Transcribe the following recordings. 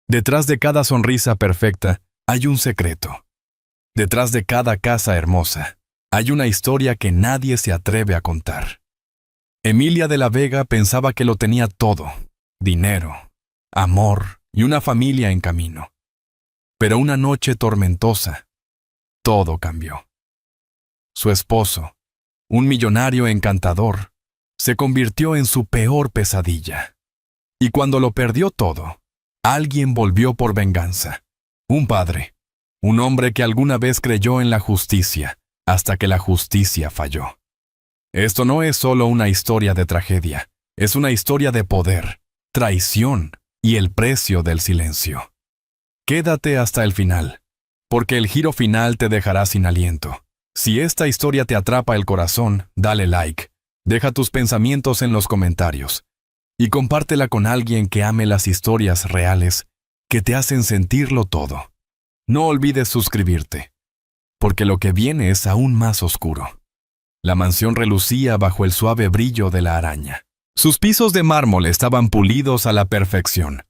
Detrás de cada sonrisa perfecta hay un secreto. Detrás de cada casa hermosa hay una historia que nadie se atreve a contar. Emilia de la Vega pensaba que lo tenía todo: dinero, amor y una familia en camino. Pero una noche tormentosa, todo cambió. Su esposo, un millonario encantador, se convirtió en su peor pesadilla. Y cuando lo perdió todo, alguien volvió por venganza. Un padre, un hombre que alguna vez creyó en la justicia, hasta que la justicia falló. Esto no es solo una historia de tragedia, es una historia de poder, traición y el precio del silencio. Quédate hasta el final, porque el giro final te dejará sin aliento. Si esta historia te atrapa el corazón, dale like, deja tus pensamientos en los comentarios y compártela con alguien que ame las historias reales que te hacen sentirlo todo. No olvides suscribirte, porque lo que viene es aún más oscuro. La mansión relucía bajo el suave brillo de la araña. Sus pisos de mármol estaban pulidos a la perfección.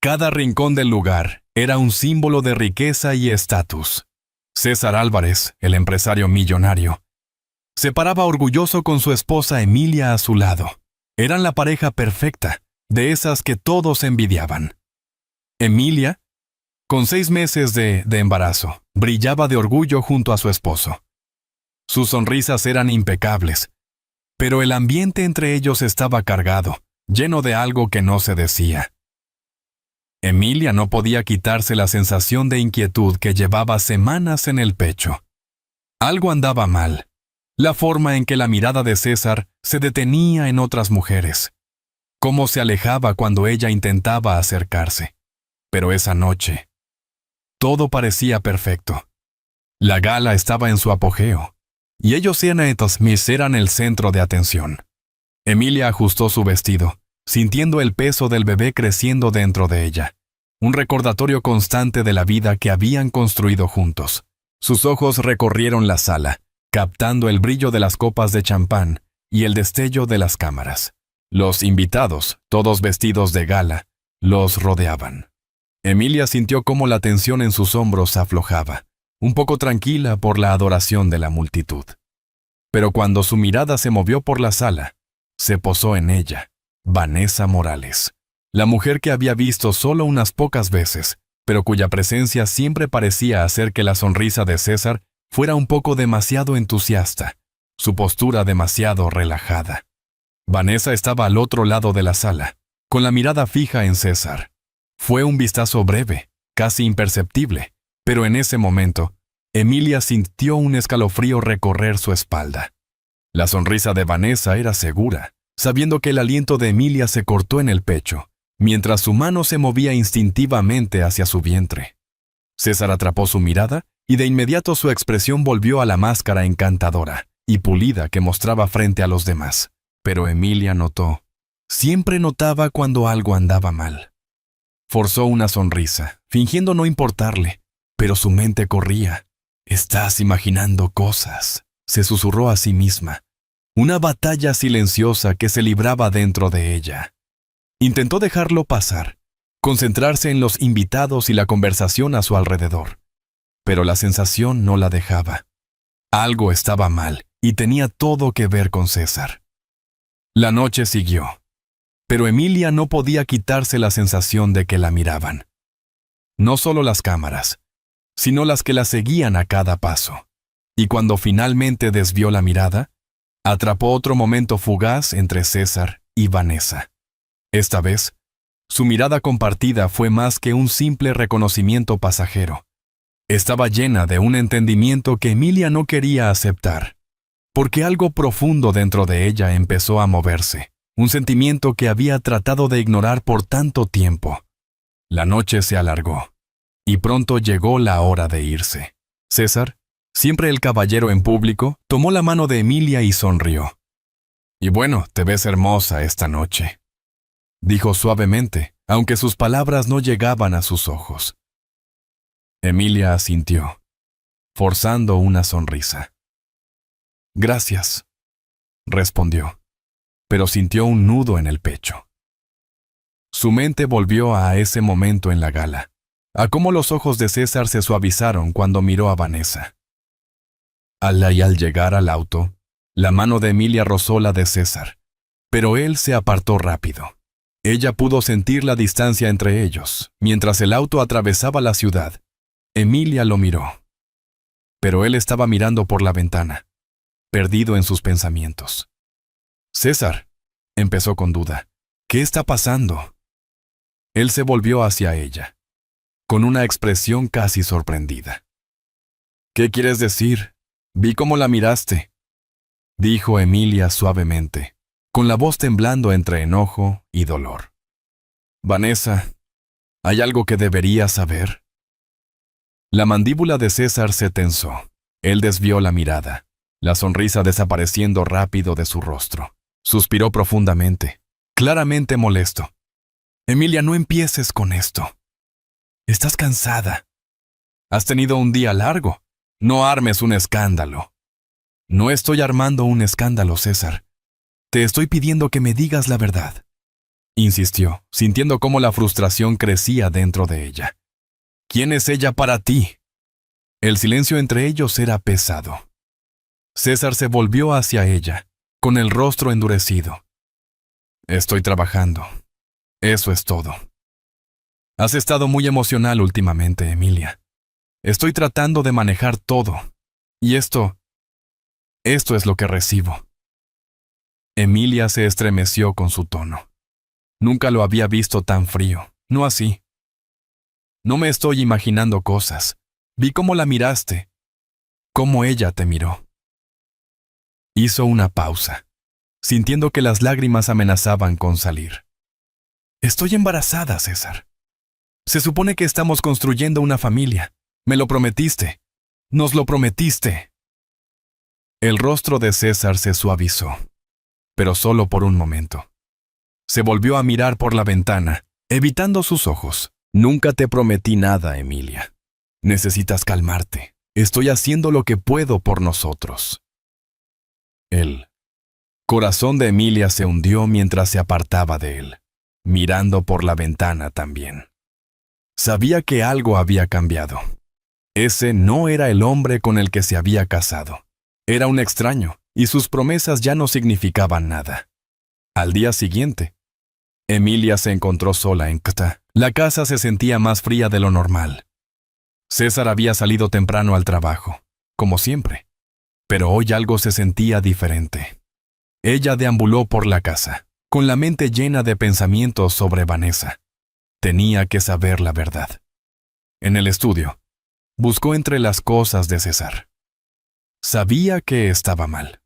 Cada rincón del lugar era un símbolo de riqueza y estatus. César Álvarez, el empresario millonario, se paraba orgulloso con su esposa Emilia a su lado. Eran la pareja perfecta, de esas que todos envidiaban. Emilia, con 6 meses de embarazo, brillaba de orgullo junto a su esposo. Sus sonrisas eran impecables, pero el ambiente entre ellos estaba cargado, lleno de algo que no se decía. Emilia no podía quitarse la sensación de inquietud que llevaba semanas en el pecho. Algo andaba mal. La forma en que la mirada de César se detenía en otras mujeres. Cómo se alejaba cuando ella intentaba acercarse. Pero esa noche, todo parecía perfecto. La gala estaba en su apogeo, y ellos y Annette Smith eran el centro de atención. Emilia ajustó su vestido, sintiendo el peso del bebé creciendo dentro de ella. Un recordatorio constante de la vida que habían construido juntos. Sus ojos recorrieron la sala, captando el brillo de las copas de champán y el destello de las cámaras. Los invitados, todos vestidos de gala, los rodeaban. Emilia sintió cómo la tensión en sus hombros aflojaba, un poco tranquila por la adoración de la multitud. Pero cuando su mirada se movió por la sala, se posó en ella, Vanessa Morales, la mujer que había visto solo unas pocas veces, pero cuya presencia siempre parecía hacer que la sonrisa de César fuera un poco demasiado entusiasta, su postura demasiado relajada. Vanessa estaba al otro lado de la sala, con la mirada fija en César. Fue un vistazo breve, casi imperceptible, pero en ese momento, Emilia sintió un escalofrío recorrer su espalda. La sonrisa de Vanessa era segura, sabiendo que el aliento de Emilia se cortó en el pecho, mientras su mano se movía instintivamente hacia su vientre. César atrapó su mirada y de inmediato su expresión volvió a la máscara encantadora y pulida que mostraba frente a los demás. Pero Emilia notó. Siempre notaba cuando algo andaba mal. Forzó una sonrisa, fingiendo no importarle, pero su mente corría. «Estás imaginando cosas», se susurró a sí misma. Una batalla silenciosa que se libraba dentro de ella. Intentó dejarlo pasar, concentrarse en los invitados y la conversación a su alrededor. Pero la sensación no la dejaba. Algo estaba mal y tenía todo que ver con César. La noche siguió, pero Emilia no podía quitarse la sensación de que la miraban. No solo las cámaras, sino las que la seguían a cada paso. Y cuando finalmente desvió la mirada, atrapó otro momento fugaz entre César y Vanessa. Esta vez, su mirada compartida fue más que un simple reconocimiento pasajero. Estaba llena de un entendimiento que Emilia no quería aceptar, porque algo profundo dentro de ella empezó a moverse, un sentimiento que había tratado de ignorar por tanto tiempo. La noche se alargó, y pronto llegó la hora de irse. César, siempre el caballero en público, tomó la mano de Emilia y sonrió. «Y bueno, te ves hermosa esta noche», dijo suavemente, aunque sus palabras no llegaban a sus ojos. Emilia asintió, forzando una sonrisa. «Gracias», respondió, pero sintió un nudo en el pecho. Su mente volvió a ese momento en la gala, a cómo los ojos de César se suavizaron cuando miró a Vanessa. Al llegar al auto, la mano de Emilia rozó la de César, pero él se apartó rápido. Ella pudo sentir la distancia entre ellos. Mientras el auto atravesaba la ciudad, Emilia lo miró. Pero él estaba mirando por la ventana, perdido en sus pensamientos. César, empezó con duda, ¿qué está pasando? Él se volvió hacia ella, con una expresión casi sorprendida. ¿Qué quieres decir? Vi cómo la miraste, dijo Emilia suavemente, con la voz temblando entre enojo y dolor. Vanessa, ¿hay algo que deberías saber? La mandíbula de César se tensó. Él desvió la mirada, la sonrisa desapareciendo rápido de su rostro. Suspiró profundamente, claramente molesto. Emilia, no empieces con esto. Estás cansada. Has tenido un día largo. No armes un escándalo. No estoy armando un escándalo, César. Te estoy pidiendo que me digas la verdad, insistió, sintiendo cómo la frustración crecía dentro de ella. ¿Quién es ella para ti? El silencio entre ellos era pesado. César se volvió hacia ella, con el rostro endurecido. Estoy trabajando. Eso es todo. Has estado muy emocional últimamente, Emilia. Estoy tratando de manejar todo. Y esto es lo que recibo. Emilia se estremeció con su tono. Nunca lo había visto tan frío, no así. No me estoy imaginando cosas. Vi cómo la miraste, cómo ella te miró. Hizo una pausa, sintiendo que las lágrimas amenazaban con salir. Estoy embarazada, César. Se supone que estamos construyendo una familia. Me lo prometiste. Nos lo prometiste. El rostro de César se suavizó, pero solo por un momento. Se volvió a mirar por la ventana, evitando sus ojos. Nunca te prometí nada, Emilia. Necesitas calmarte. Estoy haciendo lo que puedo por nosotros. El corazón de Emilia se hundió mientras se apartaba de él, mirando por la ventana también. Sabía que algo había cambiado. Ese no era el hombre con el que se había casado. Era un extraño, y sus promesas ya no significaban nada. Al día siguiente, Emilia se encontró sola en Kta. La casa se sentía más fría de lo normal. César había salido temprano al trabajo, como siempre, pero hoy algo se sentía diferente. Ella deambuló por la casa, con la mente llena de pensamientos sobre Vanessa. Tenía que saber la verdad. En el estudio, buscó entre las cosas de César. Sabía que estaba mal.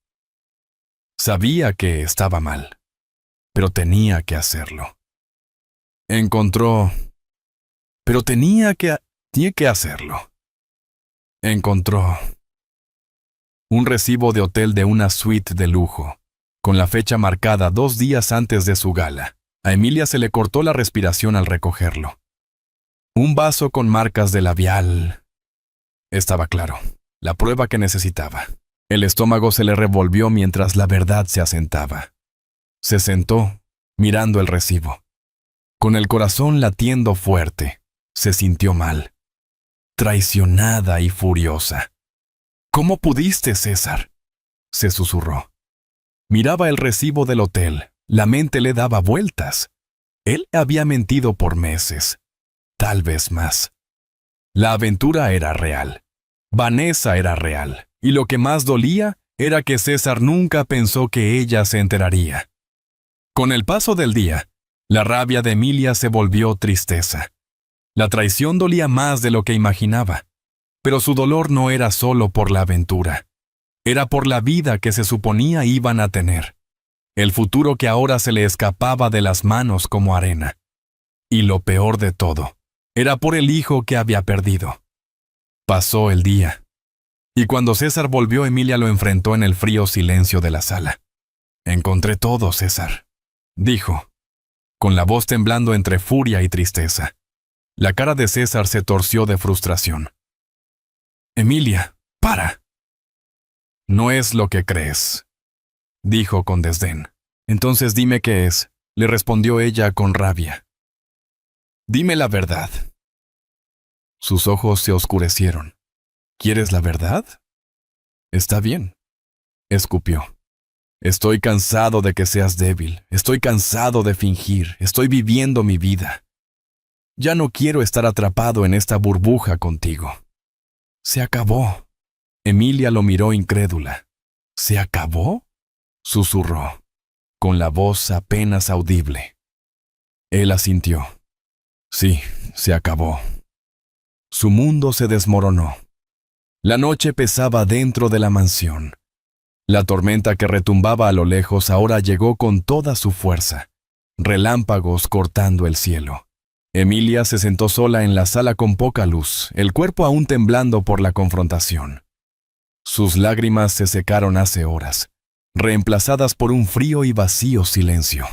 Sabía que estaba mal, pero tenía que hacerlo. Encontró... Pero tenía que hacerlo. Encontró un recibo de hotel de una suite de lujo, con la fecha marcada 2 días antes de su gala. A Emilia se le cortó la respiración al recogerlo. Un vaso con marcas de labial. Estaba claro, la prueba que necesitaba. El estómago se le revolvió mientras la verdad se asentaba. Se sentó, mirando el recibo. Con el corazón latiendo fuerte, se sintió mal. Traicionada y furiosa. ¿Cómo pudiste, César?, se susurró. Miraba el recibo del hotel. La mente le daba vueltas. Él había mentido por meses, tal vez más. La aventura era real. Vanessa era real. Y lo que más dolía era que César nunca pensó que ella se enteraría. Con el paso del día, la rabia de Emilia se volvió tristeza. La traición dolía más de lo que imaginaba, pero su dolor no era solo por la aventura. Era por la vida que se suponía iban a tener. El futuro que ahora se le escapaba de las manos como arena. Y lo peor de todo, era por el hijo que había perdido. Pasó el día. Y cuando César volvió, Emilia lo enfrentó en el frío silencio de la sala. «Encontré todo, César», dijo, con la voz temblando entre furia y tristeza. La cara de César se torció de frustración. «Emilia, para». «No es lo que crees», dijo con desdén. «Entonces dime qué es», le respondió ella con rabia. Dime la verdad. Sus ojos se oscurecieron. ¿Quieres la verdad? Está bien, escupió. Estoy cansado de que seas débil. Estoy cansado de fingir. Estoy viviendo mi vida. Ya no quiero estar atrapado en esta burbuja contigo. Se acabó. Emilia lo miró incrédula. ¿Se acabó?, susurró, con la voz apenas audible. Él asintió. Sí, se acabó. Su mundo se desmoronó. La noche pesaba dentro de la mansión. La tormenta que retumbaba a lo lejos ahora llegó con toda su fuerza, relámpagos cortando el cielo. Emilia se sentó sola en la sala con poca luz, el cuerpo aún temblando por la confrontación. Sus lágrimas se secaron hace horas, reemplazadas por un frío y vacío silencio.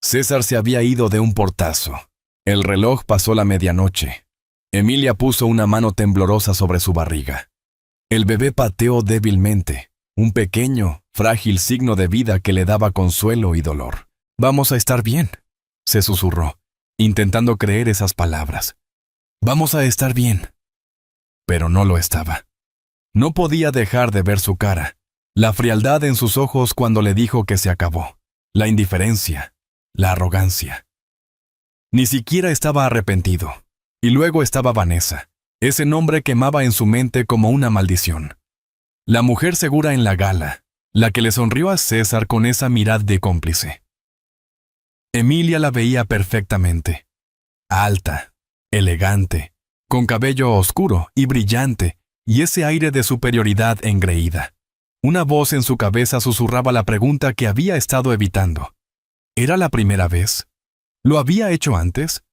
César se había ido de un portazo. El reloj pasó la medianoche. Emilia puso una mano temblorosa sobre su barriga. El bebé pateó débilmente, un pequeño, frágil signo de vida que le daba consuelo y dolor. «Vamos a estar bien», se susurró, intentando creer esas palabras. «Vamos a estar bien». Pero no lo estaba. No podía dejar de ver su cara, la frialdad en sus ojos cuando le dijo que se acabó, la indiferencia, la arrogancia. Ni siquiera estaba arrepentido. Y luego estaba Vanessa. Ese nombre quemaba en su mente como una maldición. La mujer segura en la gala, la que le sonrió a César con esa mirada de cómplice. Emilia la veía perfectamente. Alta, elegante, con cabello oscuro y brillante, y ese aire de superioridad engreída. Una voz en su cabeza susurraba la pregunta que había estado evitando. ¿Era la primera vez? ¿Lo había hecho antes?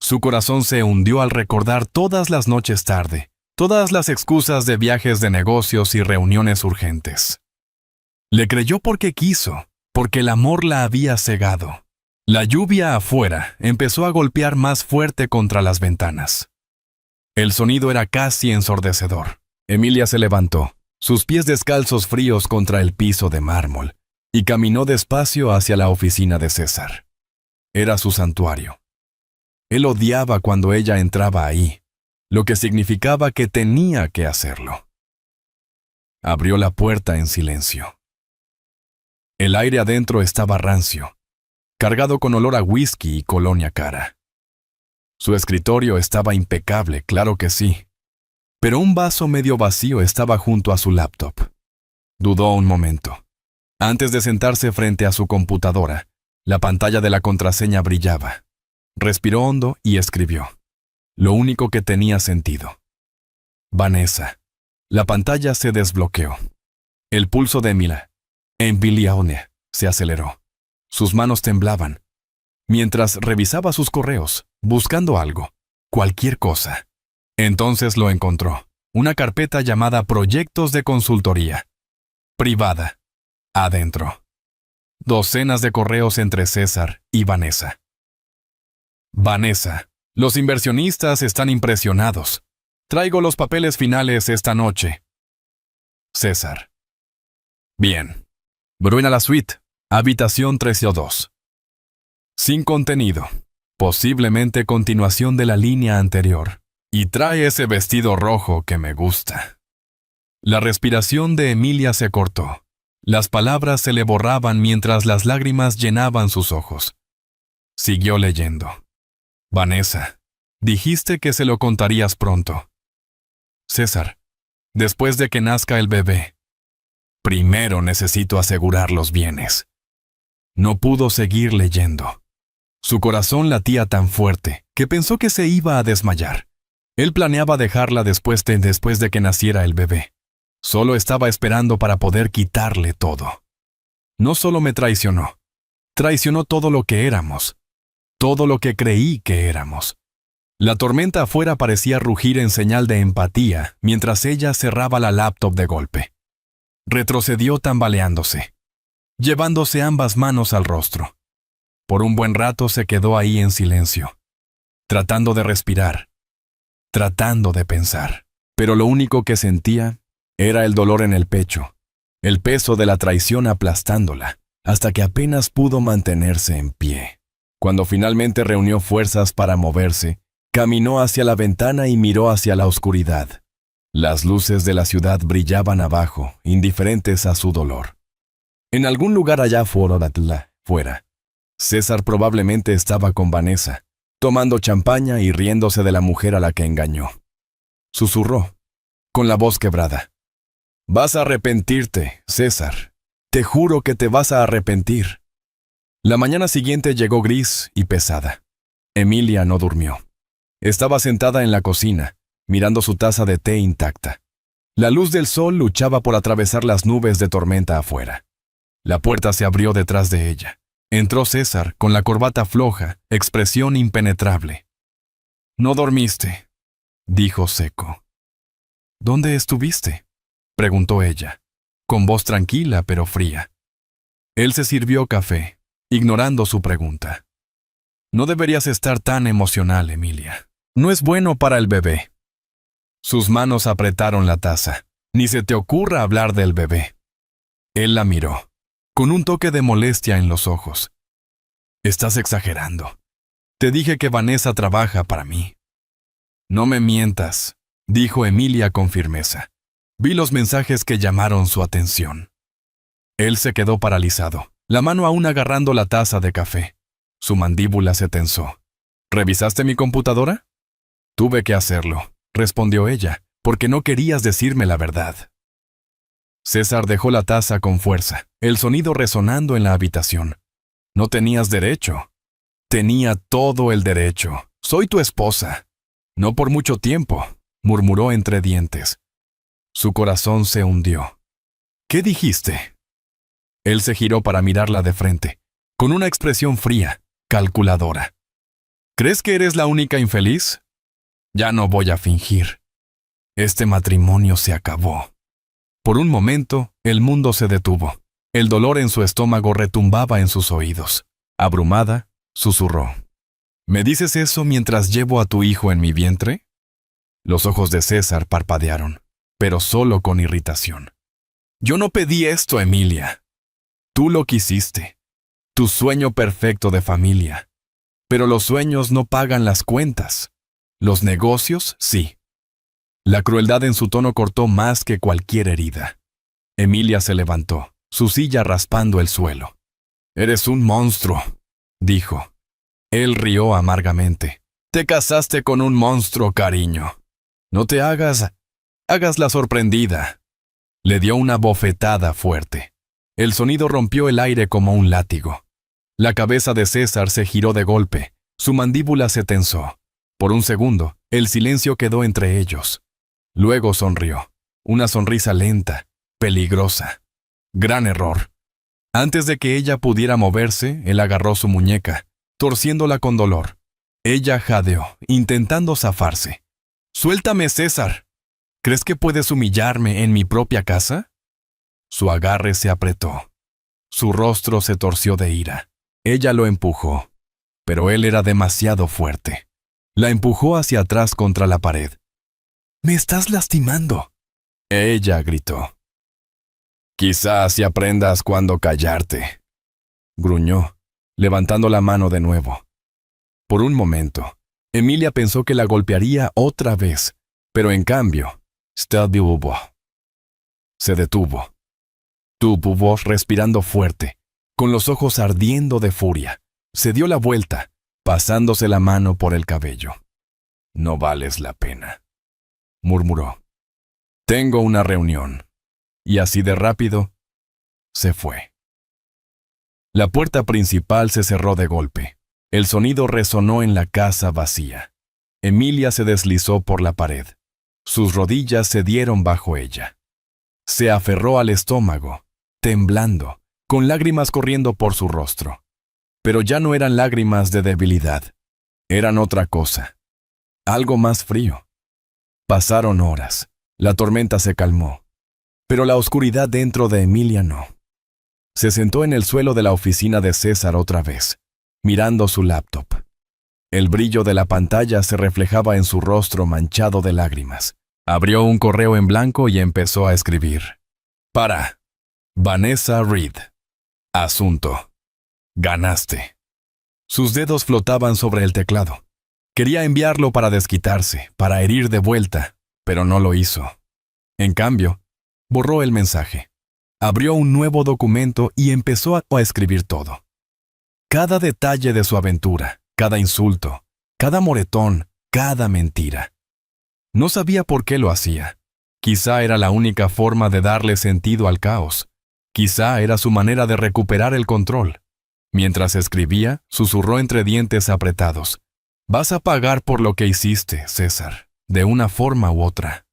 Su corazón se hundió al recordar todas las noches tarde, todas las excusas de viajes de negocios y reuniones urgentes. Le creyó porque quiso, porque el amor la había cegado. La lluvia afuera empezó a golpear más fuerte contra las ventanas. El sonido era casi ensordecedor. Emilia se levantó, sus pies descalzos fríos contra el piso de mármol, y caminó despacio hacia la oficina de César. Era su santuario. Él odiaba cuando ella entraba ahí, lo que significaba que tenía que hacerlo. Abrió la puerta en silencio. El aire adentro estaba rancio, cargado con olor a whisky y colonia cara. Su escritorio estaba impecable, claro que sí, pero un vaso medio vacío estaba junto a su laptop. Dudó un momento. Antes de sentarse frente a su computadora, la pantalla de la contraseña brillaba. Respiró hondo y escribió. Lo único que tenía sentido. Vanessa. La pantalla se desbloqueó. El pulso de Emilia se aceleró. Sus manos temblaban. Mientras revisaba sus correos, buscando algo, cualquier cosa. Entonces lo encontró. Una carpeta llamada Proyectos de Consultoría. Privada. Adentro. Docenas de correos entre César y Vanessa. Vanessa, los inversionistas están impresionados. Traigo los papeles finales esta noche. César. Bien. Ven a la suite, habitación 302. Sin contenido. Posiblemente continuación de la línea anterior. Y trae ese vestido rojo que me gusta. La respiración de Emilia se cortó. Las palabras se le borraban mientras las lágrimas llenaban sus ojos. Siguió leyendo. Vanessa, dijiste que se lo contarías pronto. César, después de que nazca el bebé. Primero necesito asegurar los bienes. No pudo seguir leyendo. Su corazón latía tan fuerte que pensó que se iba a desmayar. Él planeaba dejarla después de que naciera el bebé. Solo estaba esperando para poder quitarle todo. No solo me traicionó, traicionó todo lo que éramos. Todo lo que creí que éramos. La tormenta afuera parecía rugir en señal de empatía mientras ella cerraba la laptop de golpe. Retrocedió tambaleándose, llevándose ambas manos al rostro. Por un buen rato se quedó ahí en silencio, tratando de respirar, tratando de pensar. Pero lo único que sentía era el dolor en el pecho, el peso de la traición aplastándola, hasta que apenas pudo mantenerse en pie. Cuando finalmente reunió fuerzas para moverse, caminó hacia la ventana y miró hacia la oscuridad. Las luces de la ciudad brillaban abajo, indiferentes a su dolor. En algún lugar allá fuera, César probablemente estaba con Vanessa, tomando champaña y riéndose de la mujer a la que engañó. Susurró, con la voz quebrada. «Vas a arrepentirte, César. Te juro que te vas a arrepentir». La mañana siguiente llegó gris y pesada. Emilia no durmió. Estaba sentada en la cocina, mirando su taza de té intacta. La luz del sol luchaba por atravesar las nubes de tormenta afuera. La puerta se abrió detrás de ella. Entró César, con la corbata floja, expresión impenetrable. «No dormiste», dijo seco. «¿Dónde estuviste?», preguntó ella, con voz tranquila pero fría. Él se sirvió café, ignorando su pregunta. «No deberías estar tan emocional, Emilia. No es bueno para el bebé». Sus manos apretaron la taza. «Ni se te ocurra hablar del bebé». Él la miró, con un toque de molestia en los ojos. «Estás exagerando. Te dije que Vanessa trabaja para mí». «No me mientas», dijo Emilia con firmeza. Vi los mensajes que llamaron su atención. Él se quedó paralizado, la mano aún agarrando la taza de café. Su mandíbula se tensó. «¿Revisaste mi computadora?» «Tuve que hacerlo», respondió ella, «porque no querías decirme la verdad». César dejó la taza con fuerza, el sonido resonando en la habitación. «No tenías derecho». «Tenía todo el derecho. Soy tu esposa». «No por mucho tiempo», murmuró entre dientes. Su corazón se hundió. «¿Qué dijiste?». Él se giró para mirarla de frente, con una expresión fría, calculadora. «¿Crees que eres la única infeliz? Ya no voy a fingir. Este matrimonio se acabó». Por un momento, el mundo se detuvo. El dolor en su estómago retumbaba en sus oídos. Abrumada, susurró. «¿Me dices eso mientras llevo a tu hijo en mi vientre?». Los ojos de César parpadearon, pero solo con irritación. «Yo no pedí esto, Emilia. Tú lo quisiste. Tu sueño perfecto de familia. Pero los sueños no pagan las cuentas. Los negocios, sí». La crueldad en su tono cortó más que cualquier herida. Emilia se levantó, su silla raspando el suelo. «Eres un monstruo», dijo. Él rió amargamente. «Te casaste con un monstruo, cariño. No te hagas la sorprendida». Le dio una bofetada fuerte. El sonido rompió el aire como un látigo. La cabeza de César se giró de golpe, su mandíbula se tensó. Por un segundo, el silencio quedó entre ellos. Luego sonrió, una sonrisa lenta, peligrosa. Gran error. Antes de que ella pudiera moverse, él agarró su muñeca, torciéndola con dolor. Ella jadeó, intentando zafarse. «Suéltame, César. ¿Crees que puedes humillarme en mi propia casa?». Su agarre se apretó. Su rostro se torció de ira. Ella lo empujó, pero él era demasiado fuerte. La empujó hacia atrás contra la pared. «¡Me estás lastimando!», ella gritó. «Quizás si aprendas cuándo callarte», gruñó, levantando la mano de nuevo. Por un momento, Emilia pensó que la golpearía otra vez, pero en cambio, se detuvo. Tuvo voz respirando fuerte, con los ojos ardiendo de furia. Se dio la vuelta, pasándose la mano por el cabello. «No vales la pena», murmuró. «Tengo una reunión». Y así de rápido, se fue. La puerta principal se cerró de golpe. El sonido resonó en la casa vacía. Emilia se deslizó por la pared. Sus rodillas se dieron bajo ella. Se aferró al estómago, temblando, con lágrimas corriendo por su rostro. Pero ya no eran lágrimas de debilidad. Eran otra cosa. Algo más frío. Pasaron horas. La tormenta se calmó. Pero la oscuridad dentro de Emilia no. Se sentó en el suelo de la oficina de César otra vez, mirando su laptop. El brillo de la pantalla se reflejaba en su rostro manchado de lágrimas. Abrió un correo en blanco y empezó a escribir. Para Vanessa Reed. Asunto. Ganaste. Sus dedos flotaban sobre el teclado. Quería enviarlo para desquitarse, para herir de vuelta, pero no lo hizo. En cambio, borró el mensaje. Abrió un nuevo documento y empezó a escribir todo. Cada detalle de su aventura, cada insulto, cada moretón, cada mentira. No sabía por qué lo hacía. Quizá era la única forma de darle sentido al caos. Quizá era su manera de recuperar el control. Mientras escribía, susurró entre dientes apretados: «Vas a pagar por lo que hiciste, César, de una forma u otra».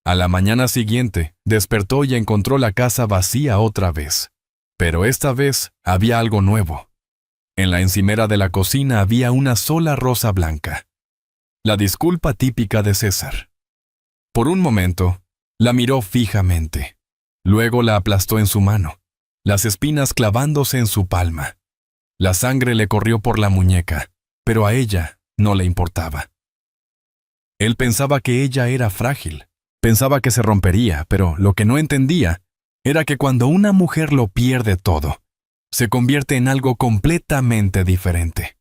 A la mañana siguiente, despertó y encontró la casa vacía otra vez. Pero esta vez había algo nuevo. En la encimera de la cocina había una sola rosa blanca. La disculpa típica de César. Por un momento, la miró fijamente. Luego la aplastó en su mano, las espinas clavándose en su palma. La sangre le corrió por la muñeca, pero a ella no le importaba. Él pensaba que ella era frágil. Pensaba que se rompería, pero lo que no entendía era que cuando una mujer lo pierde todo, se convierte en algo completamente diferente.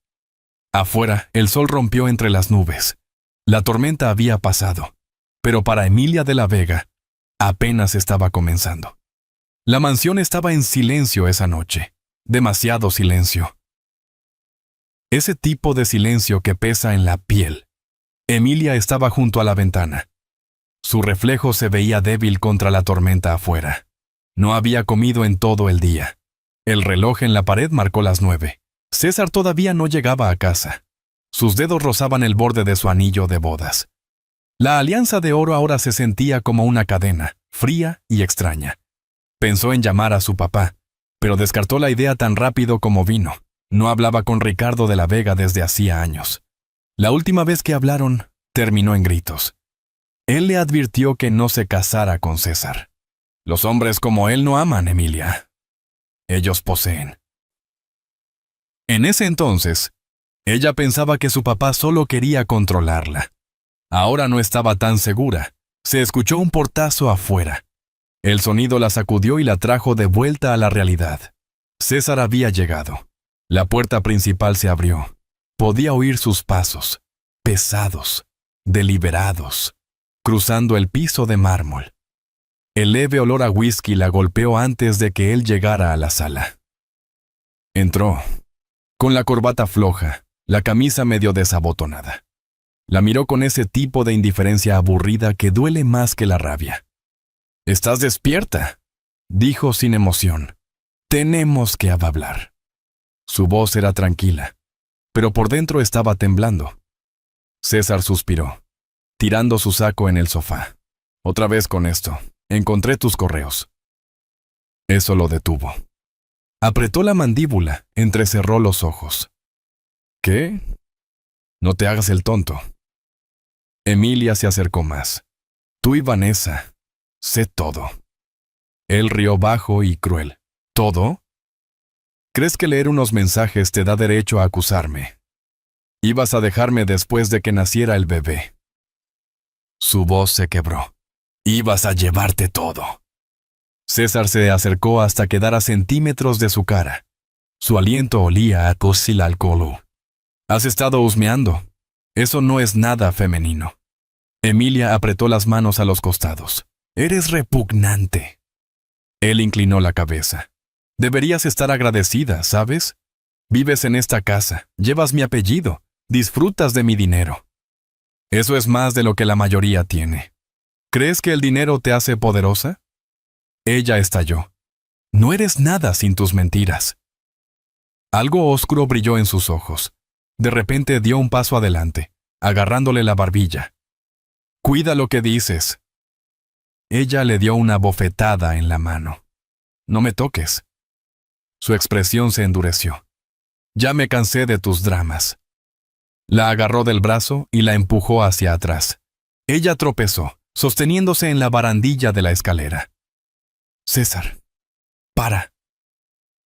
Afuera, el sol rompió entre las nubes. La tormenta había pasado, pero para Emilia de la Vega, apenas estaba comenzando. La mansión estaba en silencio esa noche, demasiado silencio. Ese tipo de silencio que pesa en la piel. Emilia estaba junto a la ventana. Su reflejo se veía débil contra la tormenta afuera. No había comido en todo el día. El reloj en la pared marcó las 9. César todavía no llegaba a casa. Sus dedos rozaban el borde de su anillo de bodas. La alianza de oro ahora se sentía como una cadena, fría y extraña. Pensó en llamar a su papá, pero descartó la idea tan rápido como vino. No hablaba con Ricardo de la Vega desde hacía años. La última vez que hablaron, terminó en gritos. Él le advirtió que no se casara con César. Los hombres como él no aman, Emilia. Ellos poseen. En ese entonces, ella pensaba que su papá solo quería controlarla. Ahora no estaba tan segura. Se escuchó un portazo afuera. El sonido la sacudió y la trajo de vuelta a la realidad. César había llegado. La puerta principal se abrió. Podía oír sus pasos, pesados, deliberados, cruzando el piso de mármol. El leve olor a whisky la golpeó antes de que él llegara a la sala. Entró, con la corbata floja, la camisa medio desabotonada. La miró con ese tipo de indiferencia aburrida que duele más que la rabia. «¿Estás despierta?», dijo sin emoción. «Tenemos que hablar». Su voz era tranquila, pero por dentro estaba temblando. César suspiró, tirando su saco en el sofá. «Otra vez con esto. Encontré tus correos». Eso lo detuvo. Apretó la mandíbula, entrecerró los ojos. «¿Qué? No te hagas el tonto». Emilia se acercó más. «Tú y Vanessa, sé todo». Él rió bajo y cruel. «¿Todo? ¿Crees que leer unos mensajes te da derecho a acusarme? Ibas a dejarme después de que naciera el bebé». Su voz se quebró. «Ibas a llevarte todo». César se acercó hasta quedar a centímetros de su cara. Su aliento olía a cocilalcolu. «Has estado husmeando. Eso no es nada femenino». Emilia apretó las manos a los costados. «Eres repugnante». Él inclinó la cabeza. «Deberías estar agradecida, ¿sabes? Vives en esta casa, llevas mi apellido, disfrutas de mi dinero. Eso es más de lo que la mayoría tiene. ¿Crees que el dinero te hace poderosa?». Ella estalló. «No eres nada sin tus mentiras». Algo oscuro brilló en sus ojos. De repente dio un paso adelante, agarrándole la barbilla. «Cuida lo que dices». Ella le dio una bofetada en la mano. «No me toques». Su expresión se endureció. «Ya me cansé de tus dramas». La agarró del brazo y la empujó hacia atrás. Ella tropezó, sosteniéndose en la barandilla de la escalera. «César, para».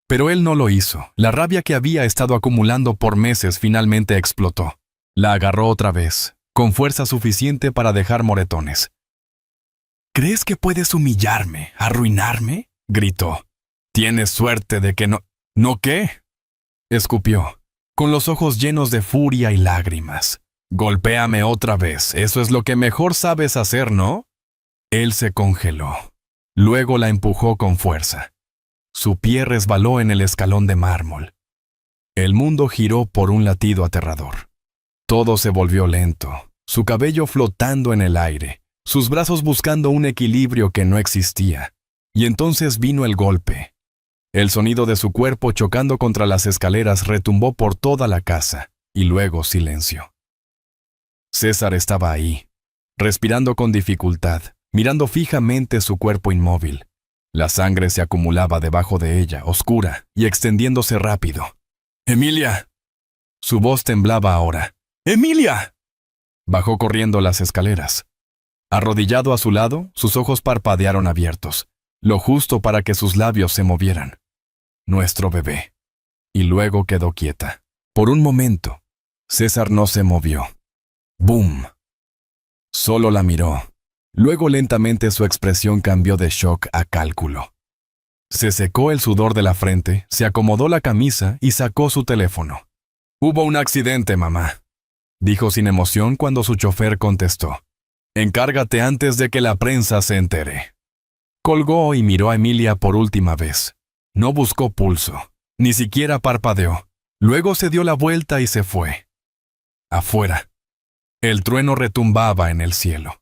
Pero él no lo hizo. La rabia que había estado acumulando por meses finalmente explotó. La agarró otra vez, con fuerza suficiente para dejar moretones. «¿Crees que puedes humillarme, arruinarme?», gritó. «Tienes suerte de que no». «¿No qué?», escupió. con los ojos llenos de furia y lágrimas. «Golpéame otra vez, eso es lo que mejor sabes hacer, ¿no?» Él se congeló. Luego la empujó con fuerza. Su pie resbaló en el escalón de mármol. El mundo giró por un latido aterrador. Todo se volvió lento, su cabello flotando en el aire, sus brazos buscando un equilibrio que no existía. Y entonces vino el golpe. El sonido de su cuerpo chocando contra las escaleras retumbó por toda la casa, y luego silencio. César estaba ahí, respirando con dificultad, mirando fijamente su cuerpo inmóvil. La sangre se acumulaba debajo de ella, oscura, y extendiéndose rápido. «¡Emilia!» Su voz temblaba ahora. «¡Emilia!» Bajó corriendo las escaleras. Arrodillado a su lado, sus ojos parpadearon abiertos, lo justo para que sus labios se movieran. «Nuestro bebé». Y luego quedó quieta. Por un momento, César no se movió. ¡Bum! Solo la miró. Luego lentamente su expresión cambió de shock a cálculo. Se secó el sudor de la frente, se acomodó la camisa y sacó su teléfono. «Hubo un accidente, mamá», dijo sin emoción cuando su chofer contestó. «Encárgate antes de que la prensa se entere». Colgó y miró a Emilia por última vez. No buscó pulso, ni siquiera parpadeó. Luego se dio la vuelta y se fue. Afuera, el trueno retumbaba en el cielo.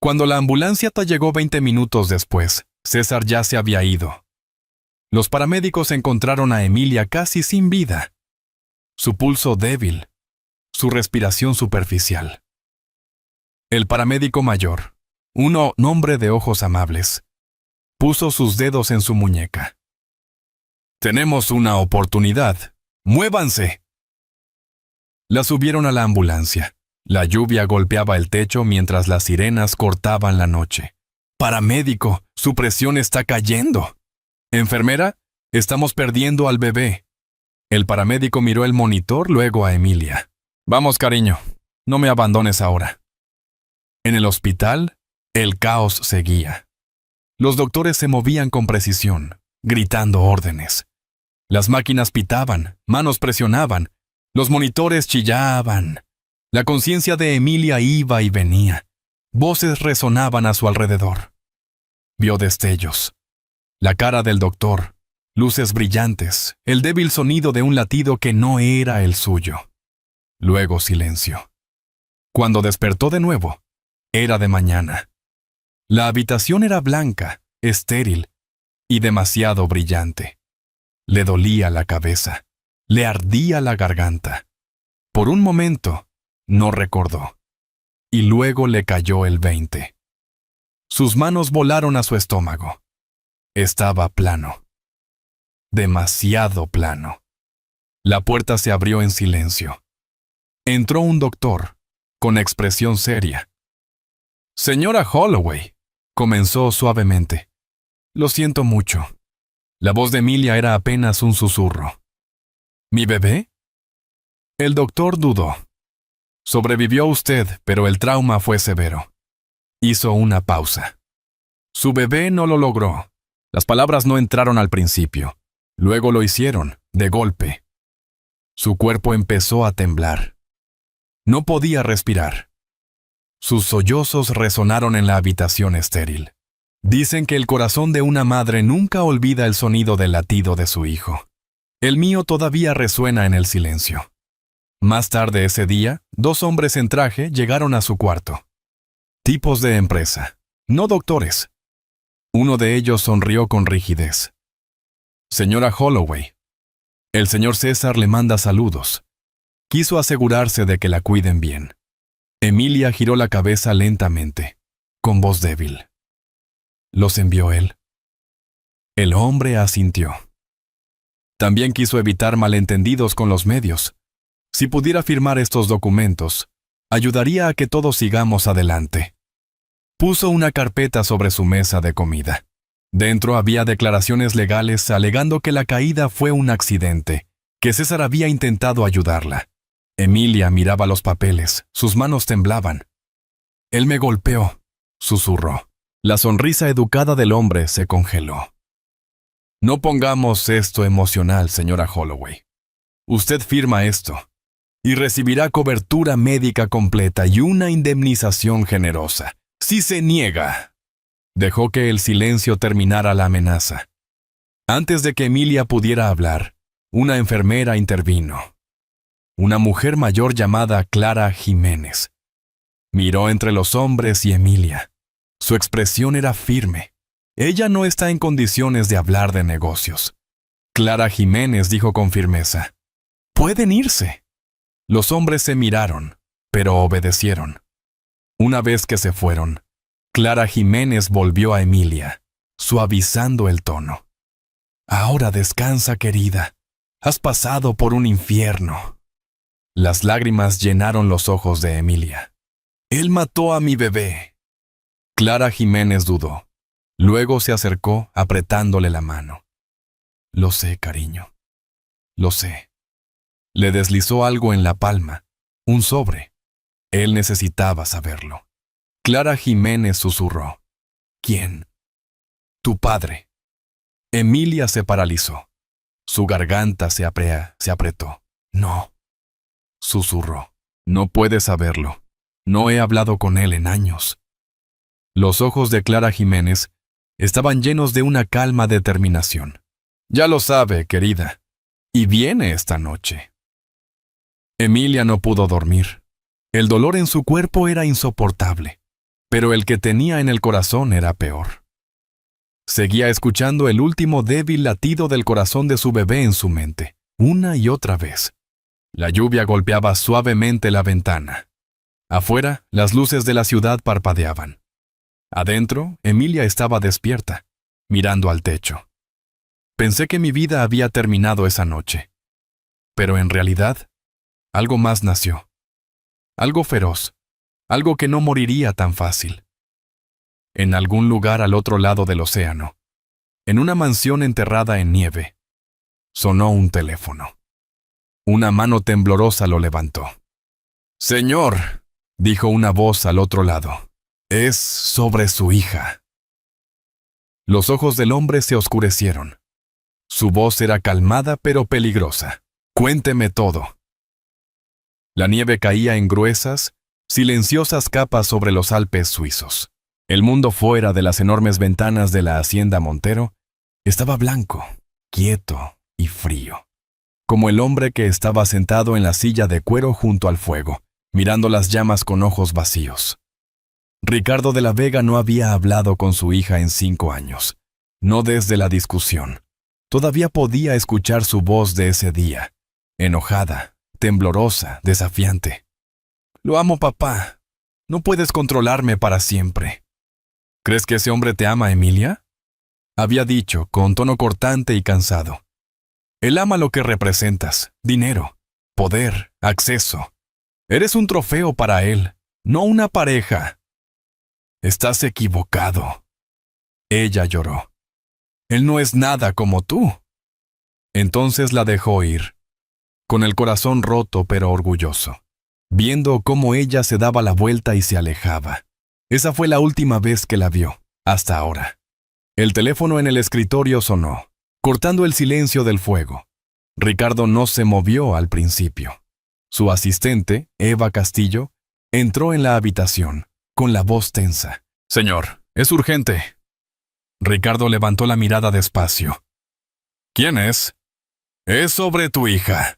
Cuando la ambulancia llegó 20 minutos después, César ya se había ido. Los paramédicos encontraron a Emilia casi sin vida. Su pulso débil, su respiración superficial. El paramédico mayor, un hombre de ojos amables, puso sus dedos en su muñeca. «Tenemos una oportunidad. ¡Muévanse!» La subieron a la ambulancia. La lluvia golpeaba el techo mientras las sirenas cortaban la noche. «Paramédico, su presión está cayendo». «Enfermera, estamos perdiendo al bebé». El paramédico miró el monitor, luego a Emilia. «Vamos, cariño, no me abandones ahora». En el hospital, el caos seguía. Los doctores se movían con precisión, gritando órdenes. Las máquinas pitaban, manos presionaban, los monitores chillaban. La conciencia de Emilia iba y venía. Voces resonaban a su alrededor. Vio destellos. La cara del doctor, luces brillantes, el débil sonido de un latido que no era el suyo. Luego silencio. Cuando despertó de nuevo, era de mañana. La habitación era blanca, estéril y demasiado brillante. Le dolía la cabeza, le ardía la garganta. Por un momento, no recordó. Y luego le cayó el 20. Sus manos volaron a su estómago. Estaba plano. Demasiado plano. La puerta se abrió en silencio. Entró un doctor, con expresión seria. «Señora Holloway», comenzó suavemente. «Lo siento mucho». La voz de Emilia era apenas un susurro. «¿Mi bebé?» El doctor dudó. «Sobrevivió usted, pero el trauma fue severo». Hizo una pausa. «Su bebé no lo logró». Las palabras no entraron al principio. Luego lo hicieron, de golpe. Su cuerpo empezó a temblar. No podía respirar. Sus sollozos resonaron en la habitación estéril. Dicen que el corazón de una madre nunca olvida el sonido del latido de su hijo. El mío todavía resuena en el silencio. Más tarde ese día, 2 hombres en traje llegaron a su cuarto. Tipos de empresa, no doctores. Uno de ellos sonrió con rigidez. «Señora Holloway, el señor César le manda saludos». Quiso asegurarse de que la cuiden bien. Emilia giró la cabeza lentamente, con voz débil. «¿Los envió él?» El hombre asintió. También quiso evitar malentendidos con los medios. Si pudiera firmar estos documentos, ayudaría a que todos sigamos adelante. Puso una carpeta sobre su mesa de comida. Dentro había declaraciones legales alegando que la caída fue un accidente, que César había intentado ayudarla. Emilia miraba los papeles, sus manos temblaban. «Él me golpeó», susurró. La sonrisa educada del hombre se congeló. «No pongamos esto emocional, señora Holloway. Usted firma esto y recibirá cobertura médica completa y una indemnización generosa. Si se niega, dejó que el silencio terminara la amenaza. Antes de que Emilia pudiera hablar, una enfermera intervino. Una mujer mayor llamada Clara Jiménez. Miró entre los hombres y Emilia. Su expresión era firme. Ella no está en condiciones de hablar de negocios. Clara Jiménez dijo con firmeza: «Pueden irse». Los hombres se miraron, pero obedecieron. Una vez que se fueron, Clara Jiménez volvió a Emilia, suavizando el tono. «Ahora descansa, querida. Has pasado por un infierno». Las lágrimas llenaron los ojos de Emilia. «Él mató a mi bebé». Clara Jiménez dudó. Luego se acercó apretándole la mano. «Lo sé, cariño. Lo sé». Le deslizó algo en la palma, un sobre. Él necesitaba saberlo. Clara Jiménez susurró: «¿Quién?» «Tu padre». Emilia se paralizó. Su garganta se apretó. «No», susurró. «No puedes saberlo. No he hablado con él en años». Los ojos de Clara Jiménez estaban llenos de una calma determinación. «Ya lo sabe, querida. Y viene esta noche». Emilia no pudo dormir. El dolor en su cuerpo era insoportable, pero el que tenía en el corazón era peor. Seguía escuchando el último débil latido del corazón de su bebé en su mente, una y otra vez. La lluvia golpeaba suavemente la ventana. Afuera, las luces de la ciudad parpadeaban. Adentro, Emilia estaba despierta, mirando al techo. Pensé que mi vida había terminado esa noche. Pero en realidad, algo más nació. Algo feroz. Algo que no moriría tan fácil. En algún lugar al otro lado del océano, en una mansión enterrada en nieve, sonó un teléfono. Una mano temblorosa lo levantó. «Señor», dijo una voz al otro lado, «es sobre su hija». Los ojos del hombre se oscurecieron. Su voz era calmada pero peligrosa. «Cuénteme todo». La nieve caía en gruesas, silenciosas capas sobre los Alpes suizos. El mundo fuera de las enormes ventanas de la hacienda Montero estaba blanco, quieto y frío, como el hombre que estaba sentado en la silla de cuero junto al fuego, mirando las llamas con ojos vacíos. Ricardo de la Vega no había hablado con su hija en 5 años, no desde la discusión. Todavía podía escuchar su voz de ese día, enojada, temblorosa, desafiante. «Lo amo, papá. No puedes controlarme para siempre». «¿Crees que ese hombre te ama, Emilia?», había dicho, con tono cortante y cansado. «Él ama lo que representas: dinero, poder, acceso. Eres un trofeo para él, no una pareja». «Estás equivocado». Ella lloró. «Él no es nada como tú». Entonces la dejó ir, con el corazón roto pero orgulloso, viendo cómo ella se daba la vuelta y se alejaba. Esa fue la última vez que la vio, hasta ahora. El teléfono en el escritorio sonó, cortando el silencio del fuego. Ricardo no se movió al principio. Su asistente, Eva Castillo, entró en la habitación, con la voz tensa. «Señor, es urgente». Ricardo levantó la mirada despacio. «¿Quién es?» «Es sobre tu hija».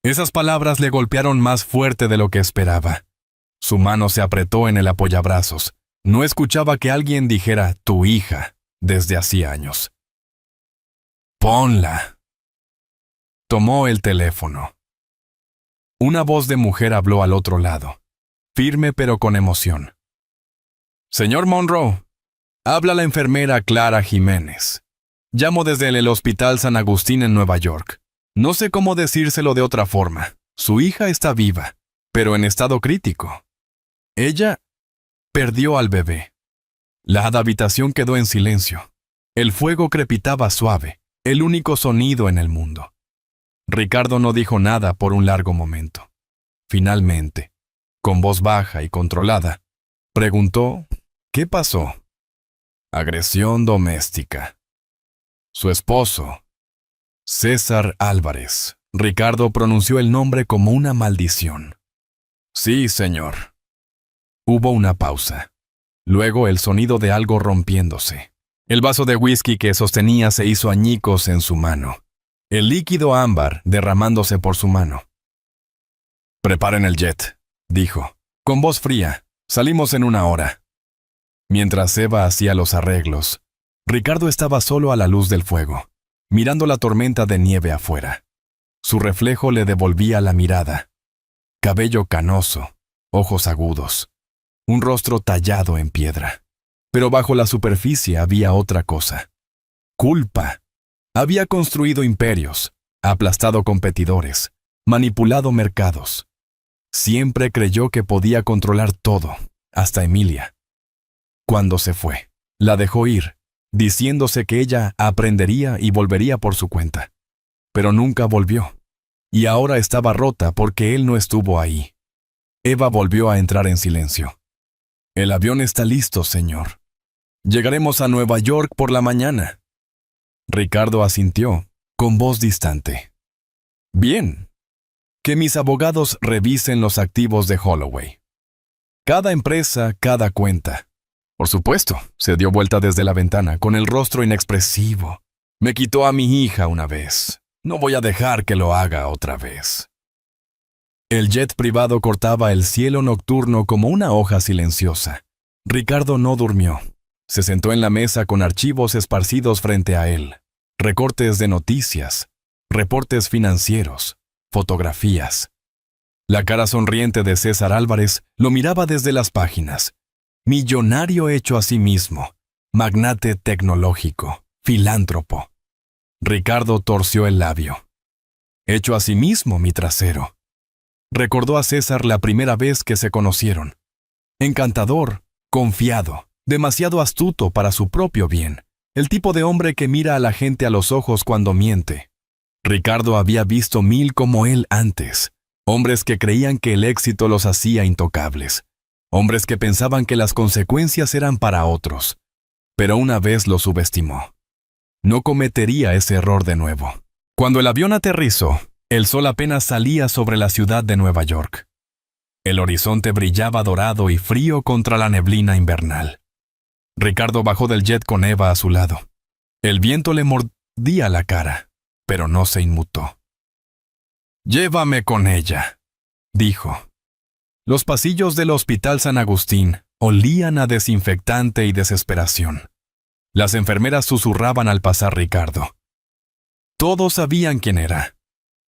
Esas palabras le golpearon más fuerte de lo que esperaba. Su mano se apretó en el apoyabrazos. No escuchaba que alguien dijera «tu hija» desde hacía años. «Ponla». Tomó el teléfono. Una voz de mujer habló al otro lado, firme pero con emoción. «Señor Monroe, habla la enfermera Clara Jiménez. Llamo desde el Hospital San Agustín en Nueva York. No sé cómo decírselo de otra forma. Su hija está viva, pero en estado crítico. Ella perdió al bebé». La habitación quedó en silencio. El fuego crepitaba suave, el único sonido en el mundo. Ricardo no dijo nada por un largo momento. Finalmente, con voz baja y controlada, preguntó: «¿Qué pasó?» «Agresión doméstica. Su esposo, César Álvarez, Ricardo pronunció el nombre como una maldición. Sí, señor. Hubo una pausa. Luego el sonido de algo rompiéndose. El vaso de whisky que sostenía se hizo añicos en su mano. El líquido ámbar derramándose por su mano. «Preparen el jet», dijo, con voz fría. «Salimos en 1 hora». Mientras Eva hacía los arreglos, Ricardo estaba solo a la luz del fuego, mirando la tormenta de nieve afuera. Su reflejo le devolvía la mirada. Cabello canoso, ojos agudos, un rostro tallado en piedra. Pero bajo la superficie había otra cosa. Culpa. Había construido imperios, aplastado competidores, manipulado mercados. Siempre creyó que podía controlar todo, hasta Emilia. Cuando se fue, la dejó ir, diciéndose que ella aprendería y volvería por su cuenta. Pero nunca volvió. Y ahora estaba rota porque él no estuvo ahí. Eva volvió a entrar en silencio. «El avión está listo, señor. Llegaremos a Nueva York por la mañana». Ricardo asintió, con voz distante. «Bien. Que mis abogados revisen los activos de Holloway. Cada empresa, cada cuenta». «Por supuesto», se dio vuelta desde la ventana, con el rostro inexpresivo. «Me quitó a mi hija una vez. No voy a dejar que lo haga otra vez». El jet privado cortaba el cielo nocturno como una hoja silenciosa. Ricardo no durmió. Se sentó en la mesa con archivos esparcidos frente a él. Recortes de noticias, reportes financieros, fotografías. La cara sonriente de César Álvarez lo miraba desde las páginas. Millonario hecho a sí mismo, magnate tecnológico, filántropo. Ricardo torció el labio. «Hecho a sí mismo, mi trasero». Recordó a César la primera vez que se conocieron. Encantador, confiado, demasiado astuto para su propio bien. El tipo de hombre que mira a la gente a los ojos cuando miente. Ricardo había visto 1000 como él antes. Hombres que creían que el éxito los hacía intocables. Hombres que pensaban que las consecuencias eran para otros. Pero una vez lo subestimó. No cometería ese error de nuevo. Cuando el avión aterrizó, el sol apenas salía sobre la ciudad de Nueva York. El horizonte brillaba dorado y frío contra la neblina invernal. Ricardo bajó del jet con Eva a su lado. El viento le mordía la cara, pero no se inmutó. «Llévame con ella», dijo. Los pasillos del Hospital San Agustín olían a desinfectante y desesperación. Las enfermeras susurraban al pasar Ricardo. Todos sabían quién era.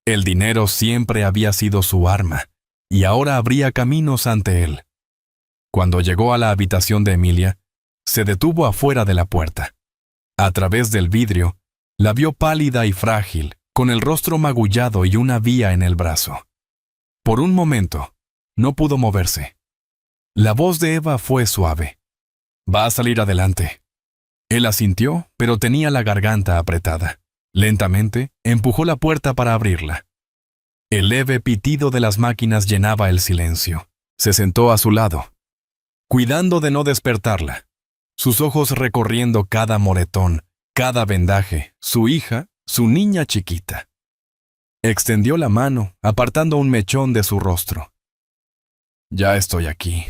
El dinero siempre había sido su arma, y ahora abría caminos ante él. Cuando llegó a la habitación de Emilia, se detuvo afuera de la puerta. A través del vidrio, la vio pálida y frágil, con el rostro magullado y una vía en el brazo. Por un momento, no pudo moverse. La voz de Eva fue suave. «Va a salir adelante». Él asintió, pero tenía la garganta apretada. Lentamente, empujó la puerta para abrirla. El leve pitido de las máquinas llenaba el silencio. Se sentó a su lado, cuidando de no despertarla. Sus ojos recorriendo cada moretón, cada vendaje, su hija, su niña chiquita. Extendió la mano, apartando un mechón de su rostro. «Ya estoy aquí».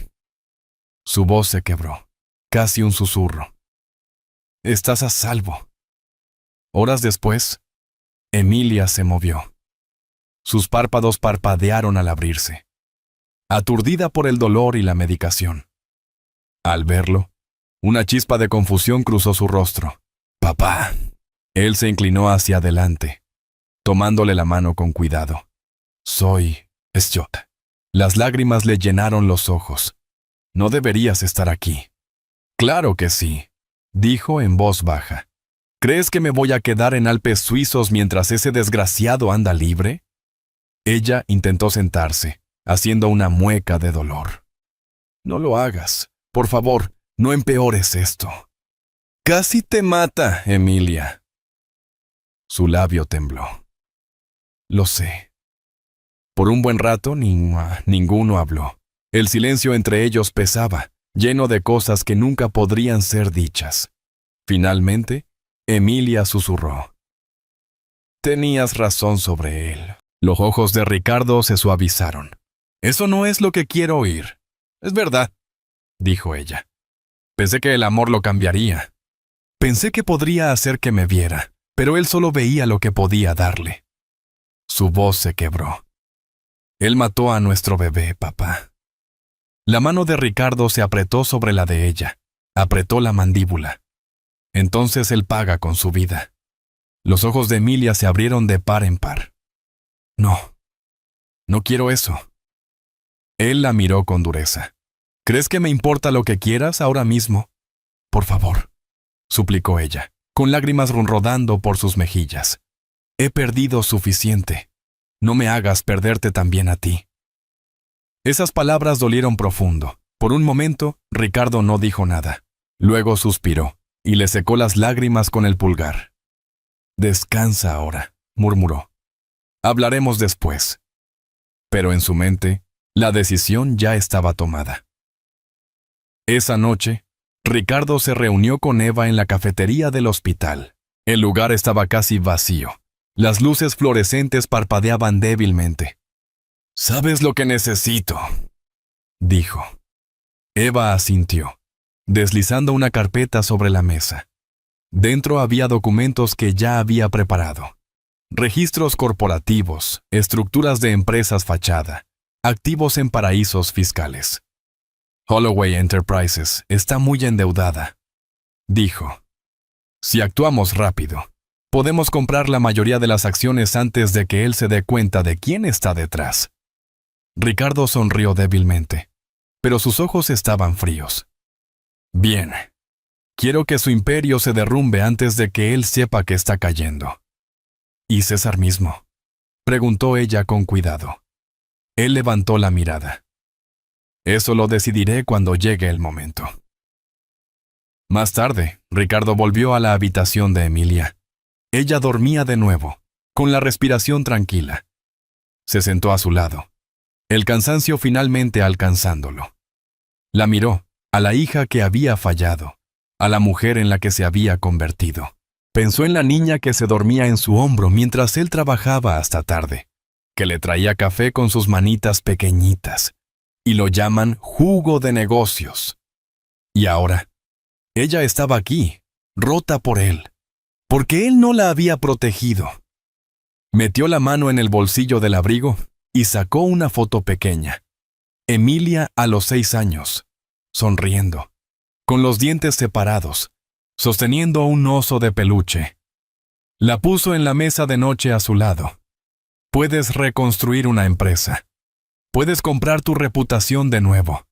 Su voz se quebró, casi un susurro. «Estás a salvo». Horas después, Emilia se movió. Sus párpados parpadearon al abrirse, aturdida por el dolor y la medicación. Al verlo, una chispa de confusión cruzó su rostro. «Papá». Él se inclinó hacia adelante, tomándole la mano con cuidado. «Soy Scott». Las lágrimas le llenaron los ojos. «No deberías estar aquí». «Claro que sí», dijo en voz baja. «¿Crees que me voy a quedar en Alpes suizos mientras ese desgraciado anda libre?» Ella intentó sentarse, haciendo una mueca de dolor. «No lo hagas. Por favor, no empeores esto». «Casi te mata, Emilia». Su labio tembló. «Lo sé». Por un buen rato ninguno habló. El silencio entre ellos pesaba, lleno de cosas que nunca podrían ser dichas. Finalmente, Emilia susurró. «Tenías razón sobre él. Los ojos de Ricardo se suavizaron. «Eso no es lo que quiero oír». «Es verdad», dijo ella. «Pensé que el amor lo cambiaría. Pensé que podría hacer que me viera, pero él solo veía lo que podía darle». Su voz se quebró. «Él mató a nuestro bebé, papá». La mano de Ricardo se apretó sobre la de ella. Apretó la mandíbula. «Entonces él paga con su vida». Los ojos de Emilia se abrieron de par en par. «No, no quiero eso». Él la miró con dureza. «¿Crees que me importa lo que quieras ahora mismo? Por favor», suplicó ella, con lágrimas rodando por sus mejillas. «He perdido suficiente. No me hagas perderte también a ti». Esas palabras dolieron profundo. Por un momento, Ricardo no dijo nada. Luego suspiró, y le secó las lágrimas con el pulgar. «Descansa ahora», murmuró. «Hablaremos después». Pero en su mente, la decisión ya estaba tomada. Esa noche, Ricardo se reunió con Eva en la cafetería del hospital. El lugar estaba casi vacío. Las luces fluorescentes parpadeaban débilmente. «¿Sabes lo que necesito?», dijo. Eva asintió, deslizando una carpeta sobre la mesa. Dentro había documentos que ya había preparado. Registros corporativos, estructuras de empresas fachada, activos en paraísos fiscales. Holloway Enterprises está muy endeudada, dijo. Si actuamos rápido, podemos comprar la mayoría de las acciones antes de que él se dé cuenta de quién está detrás. Ricardo sonrió débilmente, pero sus ojos estaban fríos. Bien, quiero que su imperio se derrumbe antes de que él sepa que está cayendo. ¿Y César mismo?, preguntó ella con cuidado. Él levantó la mirada. Eso lo decidiré cuando llegue el momento. Más tarde, Ricardo volvió a la habitación de Emilia. Ella dormía de nuevo, con la respiración tranquila. Se sentó a su lado, el cansancio finalmente alcanzándolo. La miró, a la hija que había fallado, a la mujer en la que se había convertido. Pensó en la niña que se dormía en su hombro mientras él trabajaba hasta tarde, que le traía café con sus manitas pequeñitas, y lo llaman jugo de negocios. Y ahora, ella estaba aquí, rota por él, porque él no la había protegido. Metió la mano en el bolsillo del abrigo y sacó una foto pequeña. Emilia a los 6 años, sonriendo, con los dientes separados, sosteniendo un oso de peluche. La puso en la mesa de noche a su lado. Puedes reconstruir una empresa. Puedes comprar tu reputación de nuevo,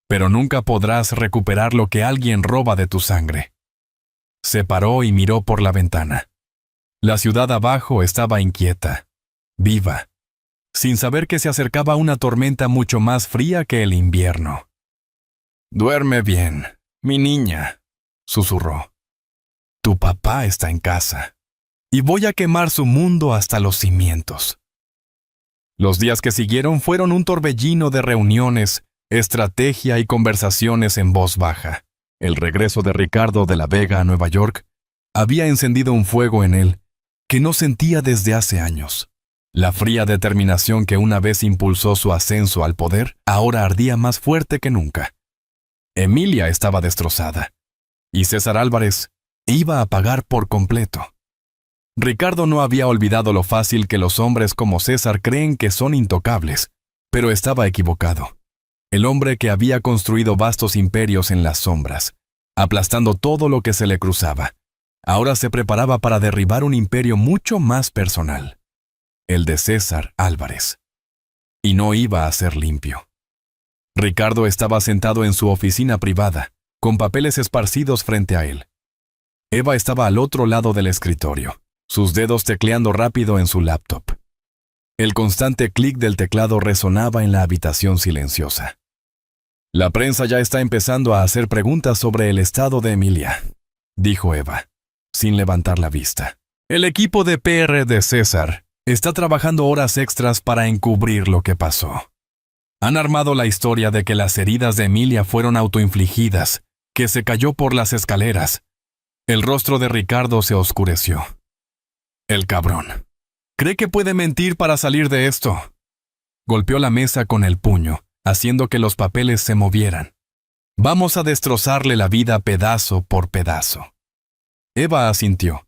pero nunca podrás recuperar lo que alguien roba de tu sangre. Se paró y miró por la ventana. La ciudad abajo estaba inquieta, viva, sin saber que se acercaba una tormenta mucho más fría que el invierno. «Duerme bien, mi niña», susurró. «Tu papá está en casa, y voy a quemar su mundo hasta los cimientos». Los días que siguieron fueron un torbellino de reuniones, estrategia y conversaciones en voz baja. El regreso de Ricardo de la Vega a Nueva York había encendido un fuego en él que no sentía desde hace años. La fría determinación que una vez impulsó su ascenso al poder ahora ardía más fuerte que nunca. Emilia estaba destrozada, y César Álvarez iba a pagar por completo. Ricardo no había olvidado lo fácil que los hombres como César creen que son intocables, pero estaba equivocado. El hombre que había construido vastos imperios en las sombras, aplastando todo lo que se le cruzaba, ahora se preparaba para derribar un imperio mucho más personal, el de César Álvarez. Y no iba a ser limpio. Ricardo estaba sentado en su oficina privada, con papeles esparcidos frente a él. Eva estaba al otro lado del escritorio, sus dedos tecleando rápido en su laptop. El constante clic del teclado resonaba en la habitación silenciosa. «La prensa ya está empezando a hacer preguntas sobre el estado de Emilia», dijo Eva, sin levantar la vista. «El equipo de PR de César está trabajando horas extras para encubrir lo que pasó. Han armado la historia de que las heridas de Emilia fueron autoinfligidas, que se cayó por las escaleras». El rostro de Ricardo se oscureció. «El cabrón. ¿Cree que puede mentir para salir de esto? Golpeó la mesa con el puño, haciendo que los papeles se movieran. Vamos a destrozarle la vida pedazo por pedazo. Eva asintió,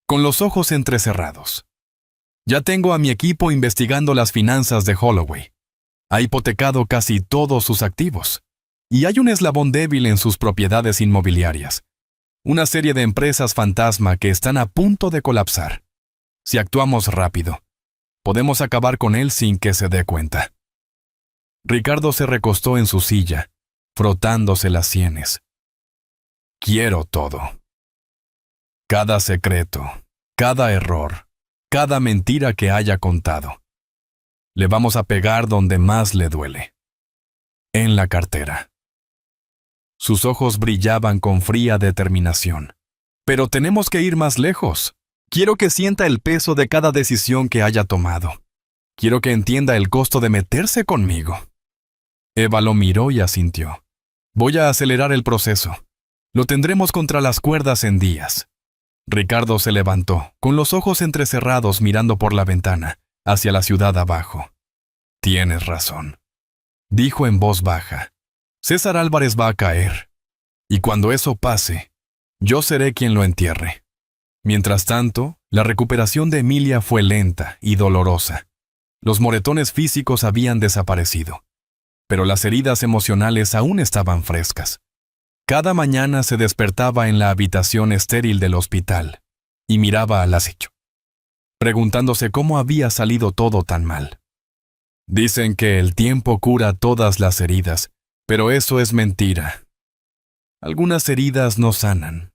con los ojos entrecerrados. Ya tengo a mi equipo investigando las finanzas de Holloway. Ha hipotecado casi todos sus activos. Y hay un eslabón débil en sus propiedades inmobiliarias. Una serie de empresas fantasma que están a punto de colapsar. Si actuamos rápido, podemos acabar con él sin que se dé cuenta. Ricardo se recostó en su silla, frotándose las sienes. Quiero todo. Cada secreto, cada error, cada mentira que haya contado. Le vamos a pegar donde más le duele. En la cartera. Sus ojos brillaban con fría determinación. Pero tenemos que ir más lejos. Quiero que sienta el peso de cada decisión que haya tomado. Quiero que entienda el costo de meterse conmigo. Eva lo miró y asintió. Voy a acelerar el proceso. Lo tendremos contra las cuerdas en días. Ricardo se levantó, con los ojos entrecerrados mirando por la ventana, hacia la ciudad abajo. Tienes razón, dijo en voz baja. César Álvarez va a caer. Y cuando eso pase, yo seré quien lo entierre. Mientras tanto, la recuperación de Emilia fue lenta y dolorosa. Los moretones físicos habían desaparecido, pero las heridas emocionales aún estaban frescas. Cada mañana se despertaba en la habitación estéril del hospital y miraba al acecho, preguntándose cómo había salido todo tan mal. Dicen que el tiempo cura todas las heridas, pero eso es mentira. Algunas heridas no sanan,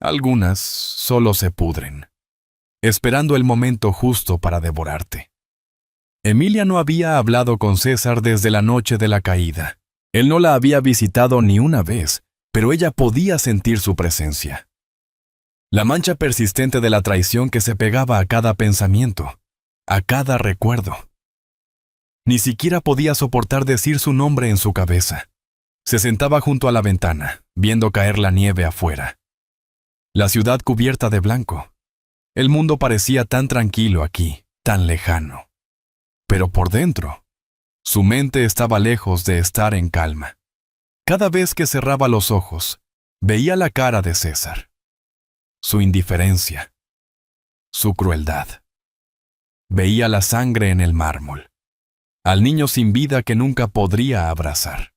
algunas solo se pudren, esperando el momento justo para devorarte. Emilia no había hablado con César desde la noche de la caída. Él no la había visitado ni una vez, pero ella podía sentir su presencia. La mancha persistente de la traición que se pegaba a cada pensamiento, a cada recuerdo. Ni siquiera podía soportar decir su nombre en su cabeza. Se sentaba junto a la ventana, viendo caer la nieve afuera. La ciudad cubierta de blanco. El mundo parecía tan tranquilo aquí, tan lejano. Pero por dentro, su mente estaba lejos de estar en calma. Cada vez que cerraba los ojos, veía la cara de César. Su indiferencia. Su crueldad. Veía la sangre en el mármol. Al niño sin vida que nunca podría abrazar.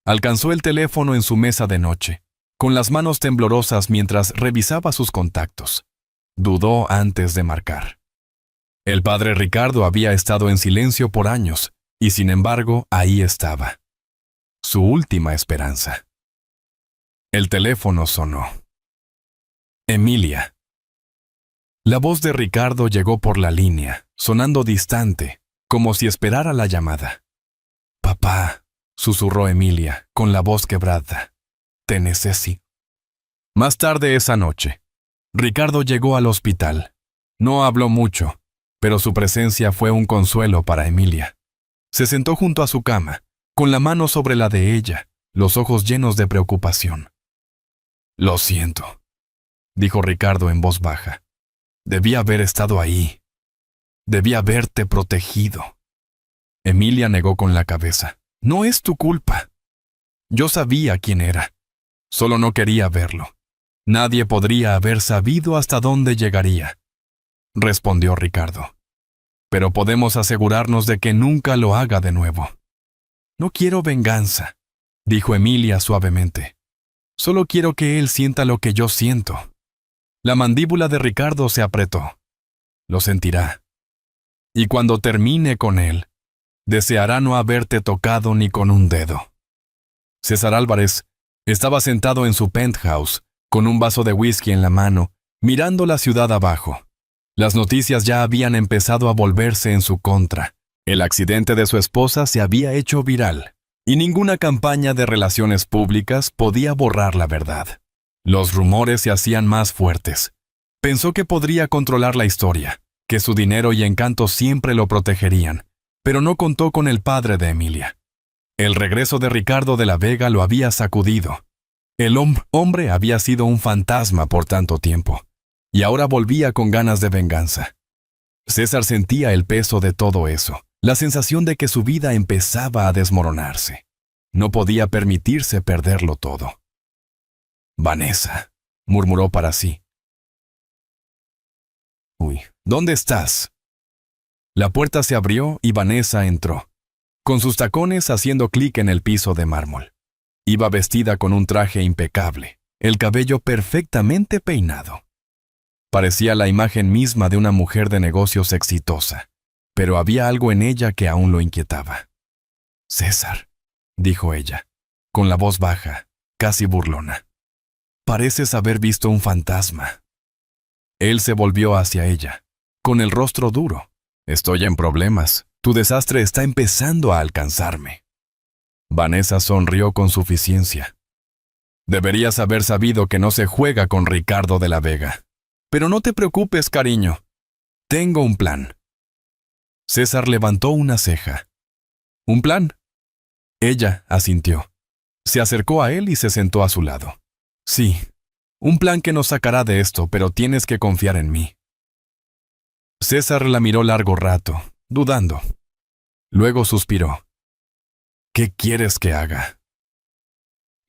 Alcanzó el teléfono en su mesa de noche, con las manos temblorosas mientras revisaba sus contactos. Dudó antes de marcar. El padre Ricardo había estado en silencio por años, y sin embargo, ahí estaba. Su última esperanza. El teléfono sonó. Emilia. La voz de Ricardo llegó por la línea, sonando distante, como si esperara la llamada. «Papá», susurró Emilia, con la voz quebrada. «Te necesito». Más tarde esa noche, Ricardo llegó al hospital. No habló mucho, pero su presencia fue un consuelo para Emilia. Se sentó junto a su cama, con la mano sobre la de ella, los ojos llenos de preocupación. «Lo siento», dijo Ricardo en voz baja. «Debí haber estado ahí. Debí haberte protegido». Emilia negó con la cabeza. «No es tu culpa. Yo sabía quién era. Solo no quería verlo. Nadie podría haber sabido hasta dónde llegaría», respondió Ricardo. «Pero podemos asegurarnos de que nunca lo haga de nuevo». «No quiero venganza», dijo Emilia suavemente. «Solo quiero que él sienta lo que yo siento». La mandíbula de Ricardo se apretó. Lo sentirá. Y cuando termine con él, deseará no haberte tocado ni con un dedo. César Álvarez estaba sentado en su penthouse, con un vaso de whisky en la mano, mirando la ciudad abajo. Las noticias ya habían empezado a volverse en su contra. El accidente de su esposa se había hecho viral, y ninguna campaña de relaciones públicas podía borrar la verdad. Los rumores se hacían más fuertes. Pensó que podría controlar la historia, que su dinero y encanto siempre lo protegerían, pero no contó con el padre de Emilia. El regreso de Ricardo de la Vega lo había sacudido. El hombre había sido un fantasma por tanto tiempo, y ahora volvía con ganas de venganza. César sentía el peso de todo eso, la sensación de que su vida empezaba a desmoronarse. No podía permitirse perderlo todo. Vanessa, murmuró para sí. ¿Dónde estás? La puerta se abrió y Vanessa entró, con sus tacones haciendo clic en el piso de mármol. Iba vestida con un traje impecable, el cabello perfectamente peinado. Parecía la imagen misma de una mujer de negocios exitosa, pero había algo en ella que aún lo inquietaba. César, dijo ella, con la voz baja, casi burlona. Pareces haber visto un fantasma. Él se volvió hacia ella, con el rostro duro. Estoy en problemas. Tu desastre está empezando a alcanzarme. Vanessa sonrió con suficiencia. Deberías haber sabido que no se juega con Ricardo de la Vega. Pero no te preocupes, cariño. Tengo un plan. César levantó una ceja. ¿Un plan? Ella asintió. Se acercó a él y se sentó a su lado. Sí, un plan que nos sacará de esto, pero tienes que confiar en mí. César la miró largo rato, dudando. Luego suspiró. ¿Qué quieres que haga?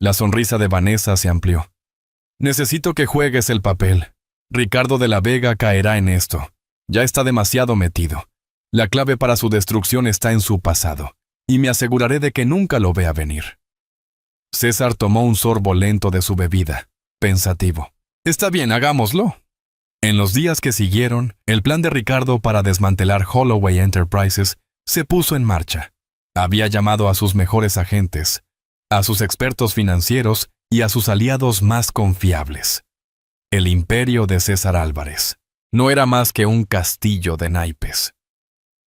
La sonrisa de Vanessa se amplió. Necesito que juegues el papel. Ricardo de la Vega caerá en esto. Ya está demasiado metido. La clave para su destrucción está en su pasado, y me aseguraré de que nunca lo vea venir. César tomó un sorbo lento de su bebida, pensativo. Está bien, hagámoslo. En los días que siguieron, el plan de Ricardo para desmantelar Holloway Enterprises se puso en marcha. Había llamado a sus mejores agentes, a sus expertos financieros y a sus aliados más confiables. El imperio de César Álvarez no era más que un castillo de naipes.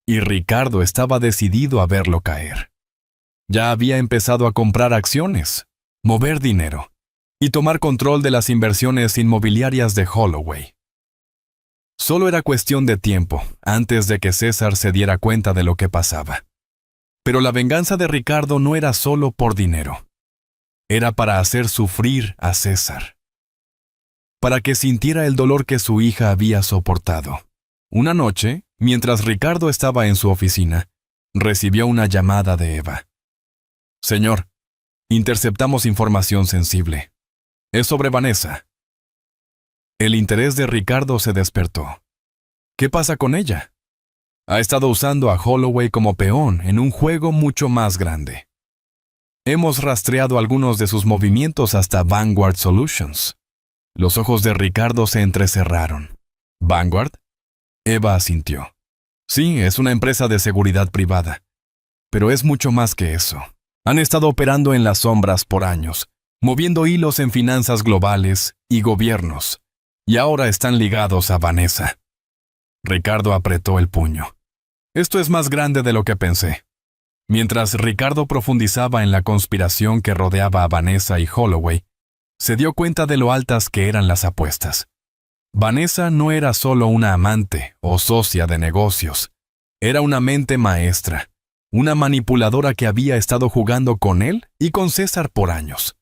Y Ricardo estaba decidido a verlo caer. Ya había empezado a comprar acciones, mover dinero y tomar control de las inversiones inmobiliarias de Holloway. Solo era cuestión de tiempo antes de que César se diera cuenta de lo que pasaba. Pero la venganza de Ricardo no era solo por dinero. Era para hacer sufrir a César. Para que sintiera el dolor que su hija había soportado. Una noche, mientras Ricardo estaba en su oficina, recibió una llamada de Eva. Señor, interceptamos información sensible. Es sobre Vanessa. El interés de Ricardo se despertó. ¿Qué pasa con ella? Ha estado usando a Holloway como peón en un juego mucho más grande. Hemos rastreado algunos de sus movimientos hasta Vanguard Solutions. Los ojos de Ricardo se entrecerraron. ¿Vanguard? Eva asintió. Sí, es una empresa de seguridad privada. Pero es mucho más que eso. Han estado operando en las sombras por años, moviendo hilos en finanzas globales y gobiernos. Y ahora están ligados a Vanessa. Ricardo apretó el puño. Esto es más grande de lo que pensé. Mientras Ricardo profundizaba en la conspiración que rodeaba a Vanessa y Holloway, se dio cuenta de lo altas que eran las apuestas. Vanessa no era solo una amante o socia de negocios. Era una mente maestra, una manipuladora que había estado jugando con él y con César por años.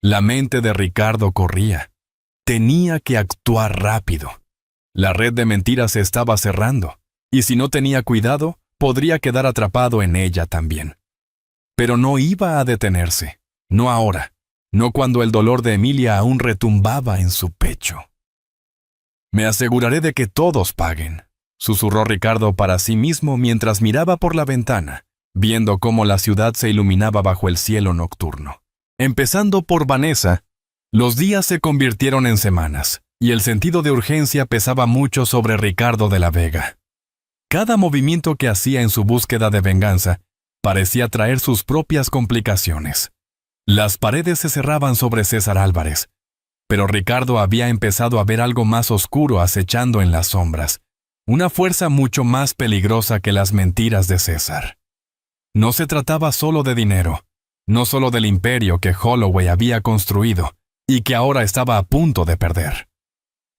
La mente de Ricardo corría. Tenía que actuar rápido. La red de mentiras se estaba cerrando, y si no tenía cuidado, podría quedar atrapado en ella también. Pero no iba a detenerse, no ahora, no cuando el dolor de Emilia aún retumbaba en su pecho. Me aseguraré de que todos paguen, susurró Ricardo para sí mismo mientras miraba por la ventana, viendo cómo la ciudad se iluminaba bajo el cielo nocturno. Empezando por Vanessa, los días se convirtieron en semanas, y el sentido de urgencia pesaba mucho sobre Ricardo de la Vega. Cada movimiento que hacía en su búsqueda de venganza parecía traer sus propias complicaciones. Las paredes se cerraban sobre César Álvarez, pero Ricardo había empezado a ver algo más oscuro acechando en las sombras, una fuerza mucho más peligrosa que las mentiras de César. No se trataba solo de dinero, no solo del imperio que Holloway había construido y que ahora estaba a punto de perder.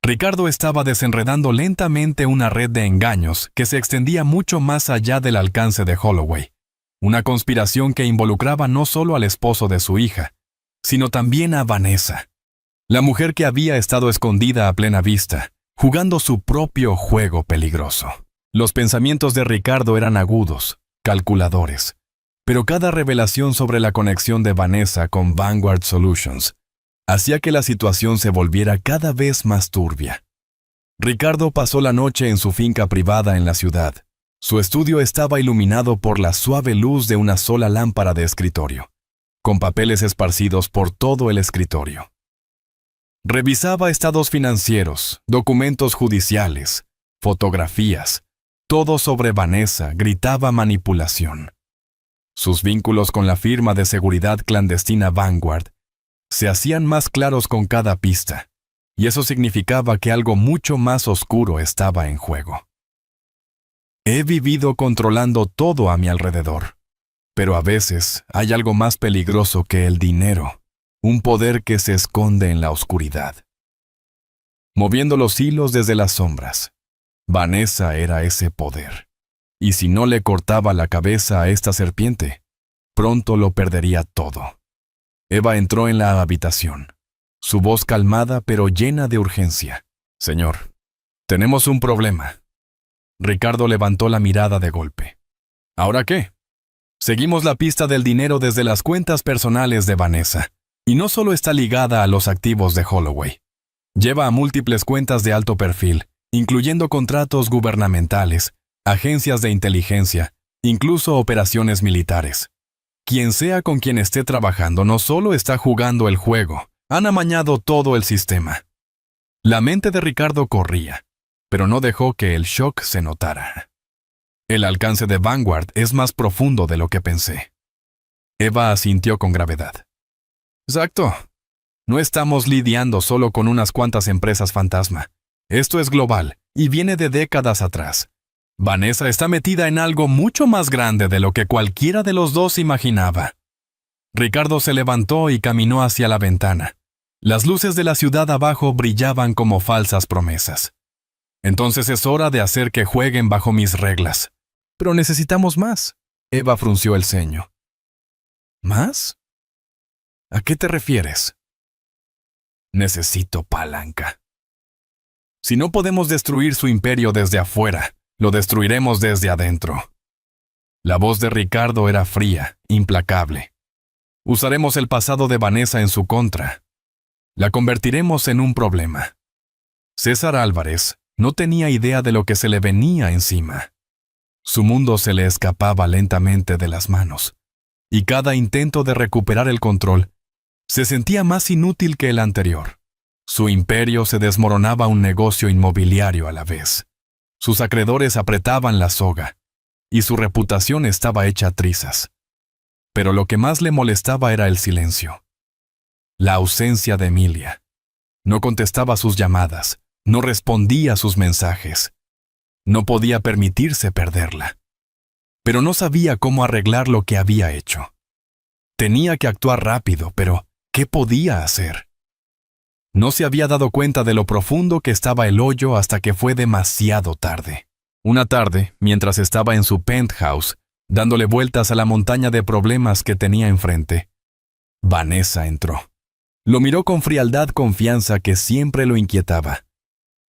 Ricardo estaba desenredando lentamente una red de engaños que se extendía mucho más allá del alcance de Holloway. Una conspiración que involucraba no solo al esposo de su hija, sino también a Vanessa, la mujer que había estado escondida a plena vista, jugando su propio juego peligroso. Los pensamientos de Ricardo eran agudos, calculadores, pero cada revelación sobre la conexión de Vanessa con Vanguard Solutions hacía que la situación se volviera cada vez más turbia. Ricardo pasó la noche en su finca privada en la ciudad. Su estudio estaba iluminado por la suave luz de una sola lámpara de escritorio, con papeles esparcidos por todo el escritorio. Revisaba estados financieros, documentos judiciales, fotografías. Todo sobre Vanessa gritaba manipulación. Sus vínculos con la firma de seguridad clandestina Vanguard se hacían más claros con cada pista, y eso significaba que algo mucho más oscuro estaba en juego. He vivido controlando todo a mi alrededor, pero a veces hay algo más peligroso que el dinero, un poder que se esconde en la oscuridad. Moviendo los hilos desde las sombras, Vanessa era ese poder, y si no le cortaba la cabeza a esta serpiente, pronto lo perdería todo. Eva entró en la habitación, su voz calmada pero llena de urgencia. «Señor, tenemos un problema». Ricardo levantó la mirada de golpe. «¿Ahora qué?» «Seguimos la pista del dinero desde las cuentas personales de Vanessa, y no solo está ligada a los activos de Holloway. Lleva a múltiples cuentas de alto perfil, incluyendo contratos gubernamentales, agencias de inteligencia, incluso operaciones militares. Quien sea con quien esté trabajando no solo está jugando el juego, han amañado todo el sistema». La mente de Ricardo corría, pero no dejó que el shock se notara. «El alcance de Vanguard es más profundo de lo que pensé». Eva asintió con gravedad. «Exacto. No estamos lidiando solo con unas cuantas empresas fantasma. Esto es global y viene de décadas atrás. Vanessa está metida en algo mucho más grande de lo que cualquiera de los dos imaginaba». Ricardo se levantó y caminó hacia la ventana. Las luces de la ciudad abajo brillaban como falsas promesas. «Entonces es hora de hacer que jueguen bajo mis reglas. Pero necesitamos más». Eva frunció el ceño. «¿Más? ¿A qué te refieres?» «Necesito palanca. Si no podemos destruir su imperio desde afuera, lo destruiremos desde adentro». La voz de Ricardo era fría, implacable. «Usaremos el pasado de Vanessa en su contra. La convertiremos en un problema». César Álvarez no tenía idea de lo que se le venía encima. Su mundo se le escapaba lentamente de las manos, y cada intento de recuperar el control se sentía más inútil que el anterior. Su imperio se desmoronaba un negocio inmobiliario a la vez. Sus acreedores apretaban la soga, y su reputación estaba hecha trizas. Pero lo que más le molestaba era el silencio. La ausencia de Emilia. No contestaba sus llamadas, no respondía a sus mensajes. No podía permitirse perderla. Pero no sabía cómo arreglar lo que había hecho. Tenía que actuar rápido, pero ¿qué podía hacer? No se había dado cuenta de lo profundo que estaba el hoyo hasta que fue demasiado tarde. Una tarde, mientras estaba en su penthouse, dándole vueltas a la montaña de problemas que tenía enfrente, Vanessa entró. Lo miró con frialdad confianza que siempre lo inquietaba.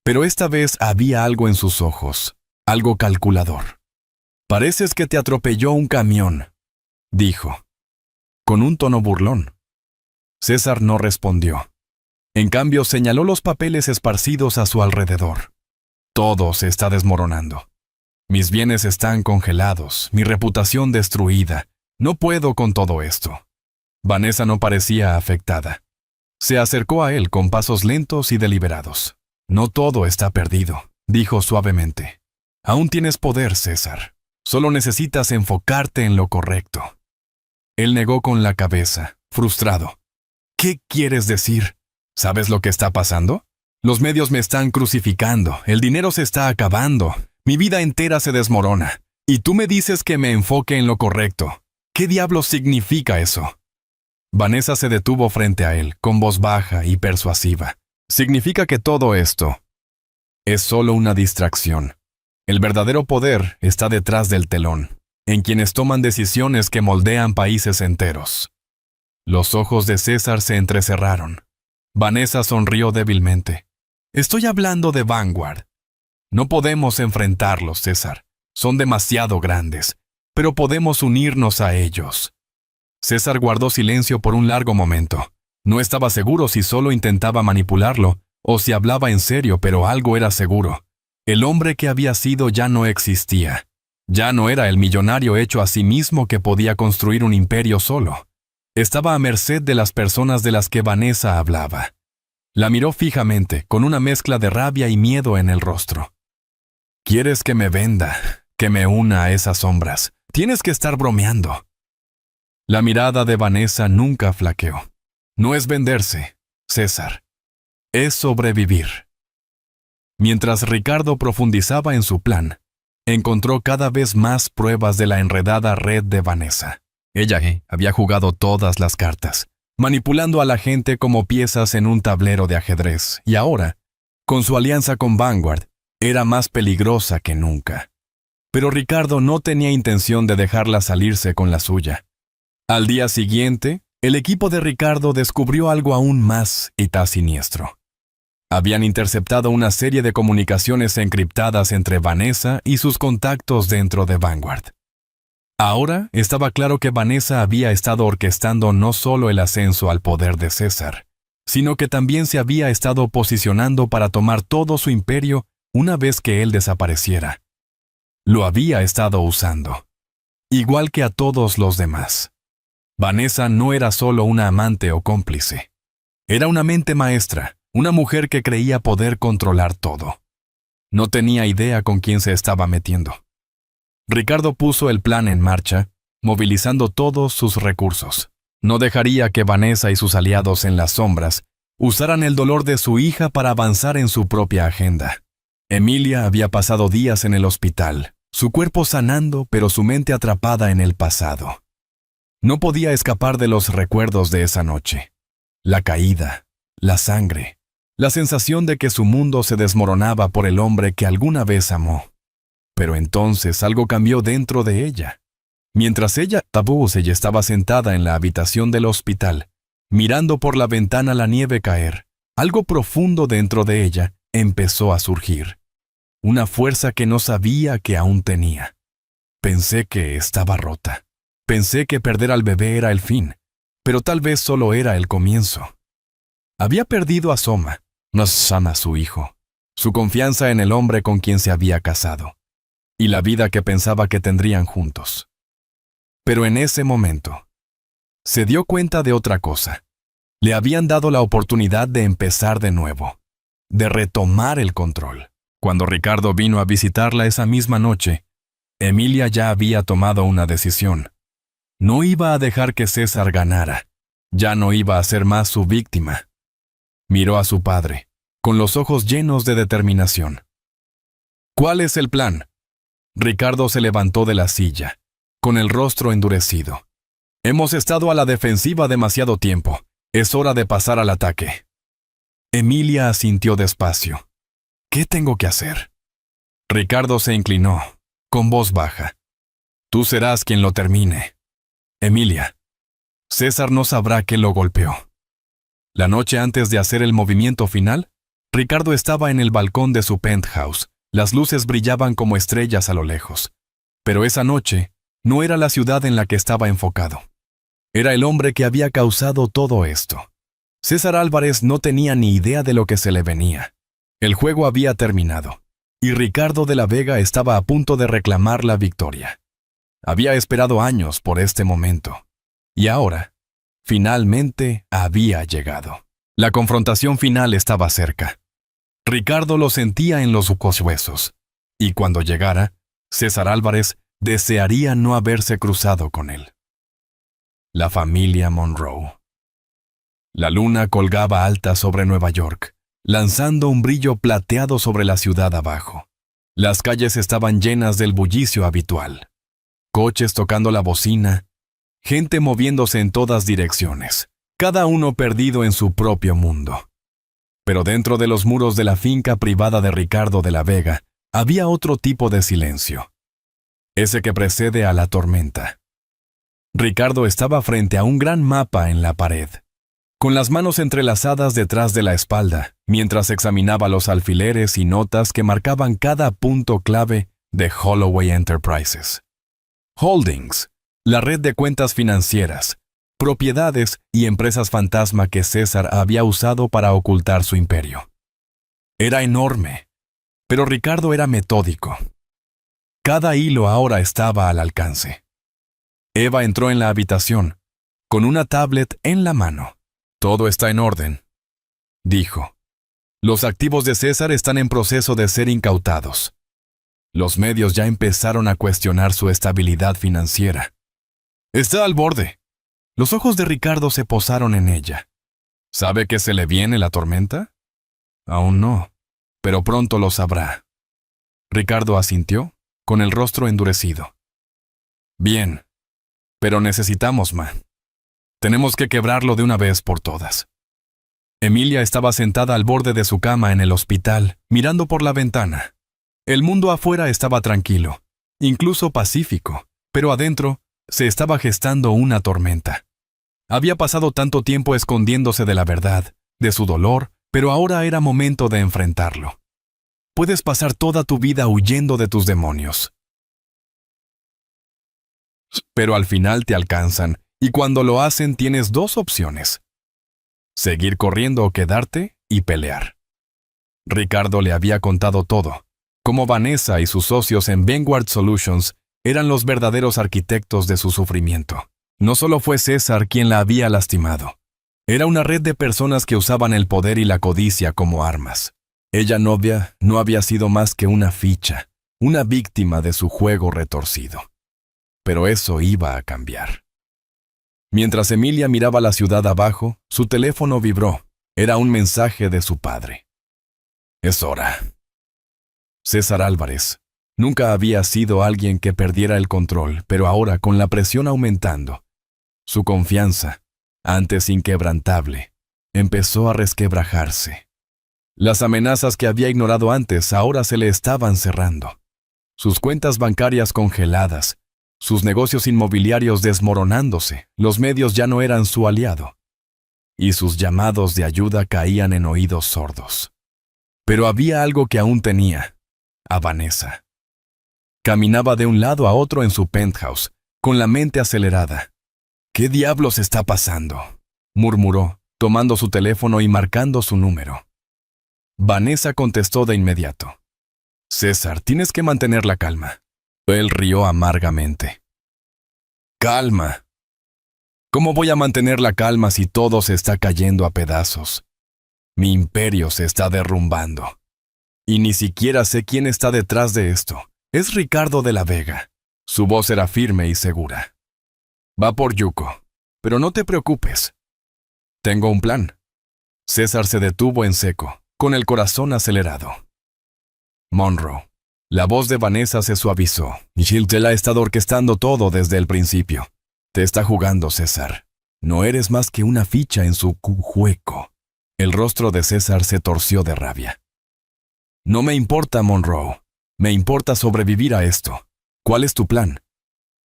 Pero esta vez había algo en sus ojos, algo calculador. «Pareces que te atropelló un camión», dijo, con un tono burlón. César no respondió. En cambio, señaló los papeles esparcidos a su alrededor. «Todo se está desmoronando. Mis bienes están congelados, mi reputación destruida. No puedo con todo esto». Vanessa no parecía afectada. Se acercó a él con pasos lentos y deliberados. «No todo está perdido», dijo suavemente. «Aún tienes poder, César. Solo necesitas enfocarte en lo correcto». Él negó con la cabeza, frustrado. «¿Qué quieres decir? ¿Sabes lo que está pasando? Los medios me están crucificando, el dinero se está acabando, mi vida entera se desmorona. Y tú me dices que me enfoque en lo correcto. ¿Qué diablos significa eso?» Vanessa se detuvo frente a él, con voz baja y persuasiva. «Significa que todo esto es solo una distracción. El verdadero poder está detrás del telón, en quienes toman decisiones que moldean países enteros». Los ojos de César se entrecerraron. Vanessa sonrió débilmente. «Estoy hablando de Vanguard. No podemos enfrentarlos, César. Son demasiado grandes, pero podemos unirnos a ellos. César guardó silencio por un largo momento. No estaba seguro si solo intentaba manipularlo o si hablaba en serio, pero algo era seguro. El hombre que había sido ya no existía. Ya no era el millonario hecho a sí mismo que podía construir un imperio solo. Estaba a merced de las personas de las que Vanessa hablaba. La miró fijamente, con una mezcla de rabia y miedo en el rostro. ¿Quieres que me venda, que me una a esas sombras? Tienes que estar bromeando. La mirada de Vanessa nunca flaqueó. No es venderse, César. Es sobrevivir. Mientras Ricardo profundizaba en su plan, encontró cada vez más pruebas de la enredada red de Vanessa. Ella había jugado todas las cartas, manipulando a la gente como piezas en un tablero de ajedrez, y ahora, con su alianza con Vanguard, era más peligrosa que nunca. Pero Ricardo no tenía intención de dejarla salirse con la suya. Al día siguiente, el equipo de Ricardo descubrió algo aún más siniestro. Habían interceptado una serie de comunicaciones encriptadas entre Vanessa y sus contactos dentro de Vanguard. Ahora estaba claro que Vanessa había estado orquestando no solo el ascenso al poder de César, sino que también se había estado posicionando para tomar todo su imperio una vez que él desapareciera. Lo había estado usando, igual que a todos los demás. Vanessa no era solo una amante o cómplice. Era una mente maestra, una mujer que creía poder controlar todo. No tenía idea con quién se estaba metiendo. Ricardo puso el plan en marcha, movilizando todos sus recursos. No dejaría que Vanessa y sus aliados en las sombras usaran el dolor de su hija para avanzar en su propia agenda. Emilia había pasado días en el hospital, su cuerpo sanando, pero su mente atrapada en el pasado. No podía escapar de los recuerdos de esa noche. La caída, la sangre, la sensación de que su mundo se desmoronaba por el hombre que alguna vez amó. Pero entonces algo cambió dentro de ella. Mientras ella estaba sentada en la habitación del hospital, mirando por la ventana la nieve caer, algo profundo dentro de ella empezó a surgir. Una fuerza que no sabía que aún tenía. Pensé que estaba rota. Pensé que perder al bebé era el fin, pero tal vez solo era el comienzo. Había perdido a Soma, no Sama, su hijo, su confianza en el hombre con quien se había casado, y la vida que pensaba que tendrían juntos. Pero en ese momento, se dio cuenta de otra cosa. Le habían dado la oportunidad de empezar de nuevo, de retomar el control. Cuando Ricardo vino a visitarla esa misma noche, Emilia ya había tomado una decisión. No iba a dejar que César ganara. Ya no iba a ser más su víctima. Miró a su padre, con los ojos llenos de determinación. ¿Cuál es el plan? Ricardo se levantó de la silla, con el rostro endurecido. Hemos estado a la defensiva demasiado tiempo. Es hora de pasar al ataque. Emilia asintió despacio. ¿Qué tengo que hacer? Ricardo se inclinó, con voz baja. Tú serás quien lo termine. Emilia. César no sabrá que lo golpeó. La noche antes de hacer el movimiento final, Ricardo estaba en el balcón de su penthouse. Las luces brillaban como estrellas a lo lejos. Pero esa noche no era la ciudad en la que estaba enfocado. Era el hombre que había causado todo esto. César Álvarez no tenía ni idea de lo que se le venía. El juego había terminado, y Ricardo de la Vega estaba a punto de reclamar la victoria. Había esperado años por este momento, y ahora, finalmente, había llegado. La confrontación final estaba cerca. Ricardo lo sentía en los huesos, y cuando llegara, César Álvarez desearía no haberse cruzado con él. La familia Monroe. La luna colgaba alta sobre Nueva York, lanzando un brillo plateado sobre la ciudad abajo. Las calles estaban llenas del bullicio habitual. Coches tocando la bocina, gente moviéndose en todas direcciones, cada uno perdido en su propio mundo. Pero dentro de los muros de la finca privada de Ricardo de la Vega, había otro tipo de silencio. Ese que precede a la tormenta. Ricardo estaba frente a un gran mapa en la pared. con las manos entrelazadas detrás de la espalda, mientras examinaba los alfileres y notas que marcaban cada punto clave de Holloway Enterprises. Holdings, la red de cuentas financieras, propiedades y empresas fantasma que César había usado para ocultar su imperio. Era enorme, pero Ricardo era metódico. Cada hilo ahora estaba al alcance. Eva entró en la habitación, con una tablet en la mano. «Todo está en orden», dijo. «Los activos de César están en proceso de ser incautados. Los medios ya empezaron a cuestionar su estabilidad financiera. Está al borde». Los ojos de Ricardo se posaron en ella. ¿Sabe que se le viene la tormenta? Aún no, pero pronto lo sabrá. Ricardo asintió, con el rostro endurecido. Bien, pero necesitamos más. Tenemos que quebrarlo de una vez por todas. Emilia estaba sentada al borde de su cama en el hospital, mirando por la ventana. El mundo afuera estaba tranquilo, incluso pacífico, pero adentro se estaba gestando una tormenta. Había pasado tanto tiempo escondiéndose de la verdad, de su dolor, pero ahora era momento de enfrentarlo. Puedes pasar toda tu vida huyendo de tus demonios, pero al final te alcanzan, y cuando lo hacen tienes dos opciones: seguir corriendo o quedarte y pelear. Ricardo le había contado todo, cómo Vanessa y sus socios en Vanguard Solutions eran los verdaderos arquitectos de su sufrimiento. No solo fue César quien la había lastimado. Era una red de personas que usaban el poder y la codicia como armas. Ella no había sido más que una ficha, una víctima de su juego retorcido. Pero eso iba a cambiar. Mientras Emilia miraba la ciudad abajo, su teléfono vibró. Era un mensaje de su padre. «Es hora». César Álvarez. Nunca había sido alguien que perdiera el control, pero ahora, con la presión aumentando, su confianza, antes inquebrantable, empezó a resquebrajarse. Las amenazas que había ignorado antes ahora se le estaban cerrando. Sus cuentas bancarias congeladas, sus negocios inmobiliarios desmoronándose, los medios ya no eran su aliado. Y sus llamados de ayuda caían en oídos sordos. Pero había algo que aún tenía: a Vanessa. Caminaba de un lado a otro en su penthouse, con la mente acelerada. «¿Qué diablos está pasando?», murmuró, tomando su teléfono y marcando su número. Vanessa contestó de inmediato. «César, tienes que mantener la calma». Él rió amargamente. «Calma. ¿Cómo voy a mantener la calma si todo se está cayendo a pedazos? Mi imperio se está derrumbando. Y ni siquiera sé quién está detrás de esto. Es Ricardo de la Vega». Su voz era firme y segura. «Va por Yuko, pero no te preocupes. Tengo un plan». César se detuvo en seco, con el corazón acelerado. «Monroe». La voz de Vanessa se suavizó. «Jill te la ha estado orquestando todo desde el principio. Te está jugando, César. No eres más que una ficha en su juego». El rostro de César se torció de rabia. «No me importa, Monroe. Me importa sobrevivir a esto. ¿Cuál es tu plan?»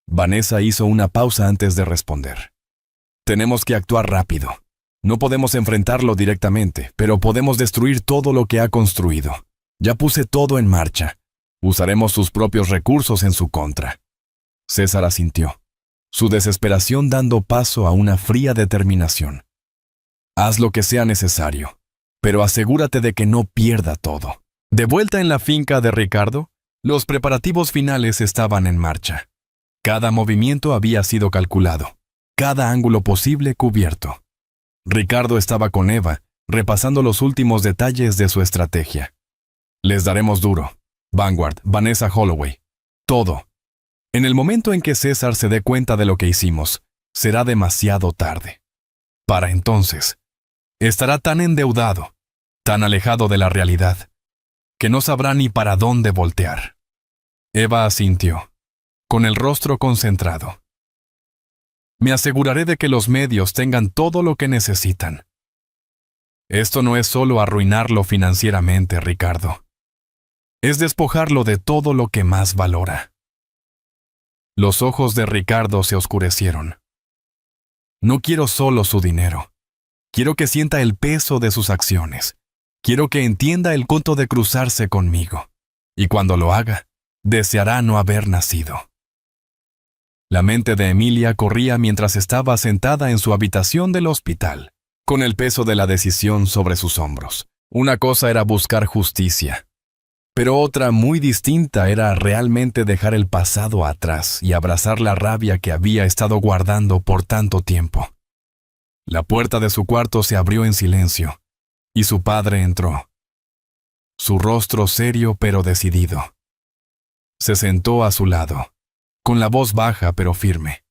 Vanessa hizo una pausa antes de responder. «Tenemos que actuar rápido. No podemos enfrentarlo directamente, pero podemos destruir todo lo que ha construido. Ya puse todo en marcha. Usaremos sus propios recursos en su contra». César asintió, su desesperación dando paso a una fría determinación. «Haz lo que sea necesario, pero asegúrate de que no pierda todo». De vuelta en la finca de Ricardo, los preparativos finales estaban en marcha. Cada movimiento había sido calculado, cada ángulo posible cubierto. Ricardo estaba con Eva, repasando los últimos detalles de su estrategia. «Les daremos duro. Vanguard, Vanessa Holloway. Todo. En el momento en que César se dé cuenta de lo que hicimos, será demasiado tarde. Para entonces, estará tan endeudado, tan alejado de la realidad, que no sabrá ni para dónde voltear». Eva asintió, con el rostro concentrado. «Me aseguraré de que los medios tengan todo lo que necesitan. Esto no es solo arruinarlo financieramente, Ricardo. Es despojarlo de todo lo que más valora». Los ojos de Ricardo se oscurecieron. «No quiero solo su dinero. Quiero que sienta el peso de sus acciones. Quiero que entienda el costo de cruzarse conmigo. Y cuando lo haga, deseará no haber nacido. La mente de Emilia corría mientras estaba sentada en su habitación del hospital, con el peso de la decisión sobre sus hombros. Una cosa era buscar justicia, pero otra muy distinta era realmente dejar el pasado atrás y abrazar la rabia que había estado guardando por tanto tiempo. La puerta de su cuarto se abrió en silencio, y su padre entró. Su rostro serio pero decidido. Se sentó a su lado, con la voz baja pero firme.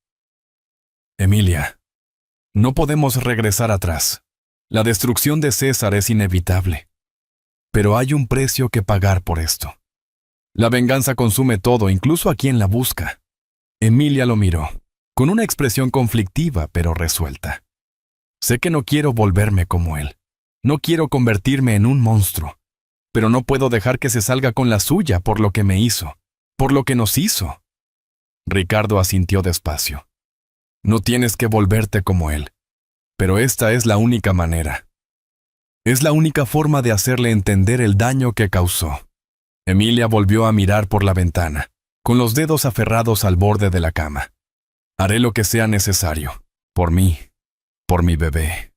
Emilia, no podemos regresar atrás. La destrucción de César es inevitable. Pero hay un precio que pagar por esto. La venganza consume todo, incluso a quien la busca. Emilia lo miró, con una expresión conflictiva pero resuelta. Sé que no quiero volverme como él. No quiero convertirme en un monstruo. Pero no puedo dejar que se salga con la suya por lo que me hizo, por lo que nos hizo. Ricardo asintió despacio. No tienes que volverte como él. Pero esta es la única manera. Es la única forma de hacerle entender el daño que causó. Emilia volvió a mirar por la ventana, con los dedos aferrados al borde de la cama. Haré lo que sea necesario, por mí, por mi bebé,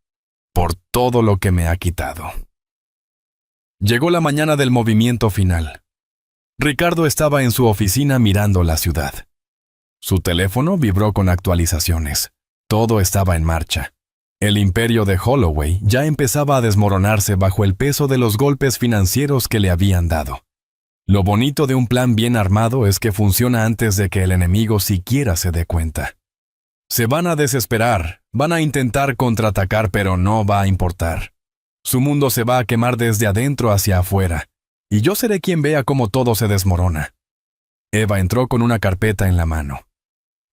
por todo lo que me ha quitado. Llegó la mañana del movimiento final. Ricardo estaba en su oficina mirando la ciudad. Su teléfono vibró con actualizaciones. Todo estaba en marcha. El imperio de Holloway ya empezaba a desmoronarse bajo el peso de los golpes financieros que le habían dado. Lo bonito de un plan bien armado es que funciona antes de que el enemigo siquiera se dé cuenta. Se van a desesperar, van a intentar contraatacar, pero no va a importar. Su mundo se va a quemar desde adentro hacia afuera, y yo seré quien vea cómo todo se desmorona. Eva entró con una carpeta en la mano.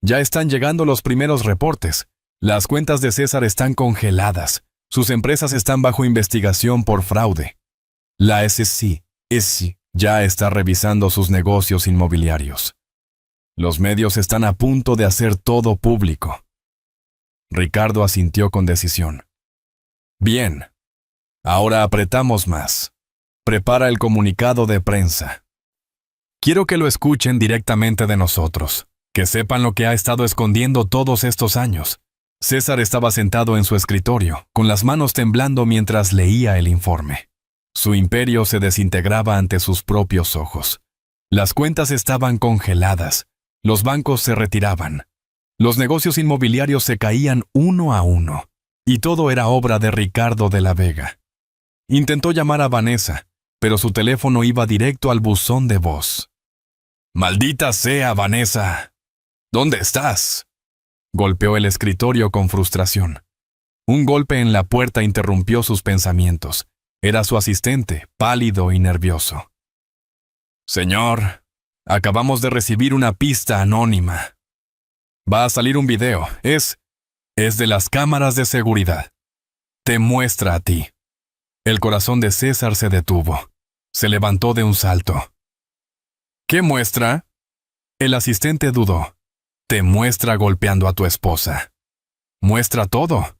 Ya están llegando los primeros reportes. Las cuentas de César están congeladas. Sus empresas están bajo investigación por fraude. La SEC ya está revisando sus negocios inmobiliarios. Los medios están a punto de hacer todo público. Ricardo asintió con decisión. Bien. Ahora apretamos más. Prepara el comunicado de prensa. Quiero que lo escuchen directamente de nosotros, que sepan lo que ha estado escondiendo todos estos años. César estaba sentado en su escritorio, con las manos temblando mientras leía el informe. Su imperio se desintegraba ante sus propios ojos. Las cuentas estaban congeladas, los bancos se retiraban, los negocios inmobiliarios se caían uno a uno, y todo era obra de Ricardo de la Vega. Intentó llamar a Vanessa, pero su teléfono iba directo al buzón de voz. «¡Maldita sea, Vanessa! ¿Dónde estás?», golpeó el escritorio con frustración. Un golpe en la puerta interrumpió sus pensamientos. Era su asistente, pálido y nervioso. «Señor, acabamos de recibir una pista anónima. Va a salir un video. Es de las cámaras de seguridad. Te muestra a ti». El corazón de César se detuvo. Se levantó de un salto. «¿Qué muestra?». El asistente dudó. «Te muestra golpeando a tu esposa. Muestra todo».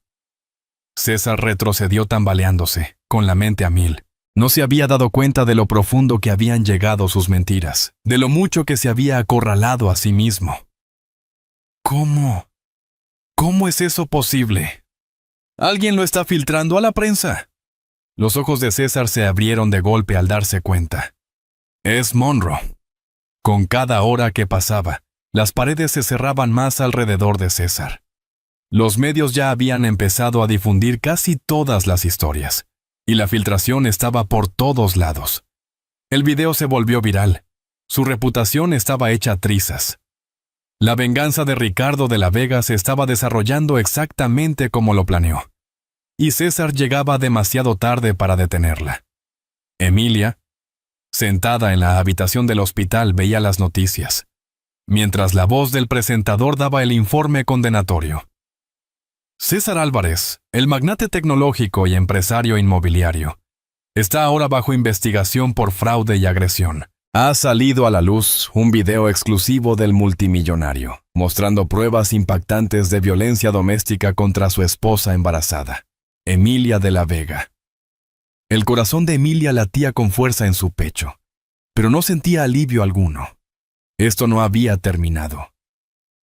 César retrocedió tambaleándose, con la mente a mil. No se había dado cuenta de lo profundo que habían llegado sus mentiras, de lo mucho que se había acorralado a sí mismo. ¿Cómo? ¿Cómo es eso posible? ¿Alguien lo está filtrando a la prensa? Los ojos de César se abrieron de golpe al darse cuenta. Es Monroe. Con cada hora que pasaba, las paredes se cerraban más alrededor de César. Los medios ya habían empezado a difundir casi todas las historias, y la filtración estaba por todos lados. El video se volvió viral. Su reputación estaba hecha trizas. La venganza de Ricardo de la Vega se estaba desarrollando exactamente como lo planeó, y César llegaba demasiado tarde para detenerla. Emilia, sentada en la habitación del hospital, veía las noticias, mientras la voz del presentador daba el informe condenatorio. César Álvarez, el magnate tecnológico y empresario inmobiliario, está ahora bajo investigación por fraude y agresión. Ha salido a la luz un video exclusivo del multimillonario, mostrando pruebas impactantes de violencia doméstica contra su esposa embarazada. Emilia de la Vega. El corazón de Emilia latía con fuerza en su pecho, pero no sentía alivio alguno. Esto no había terminado.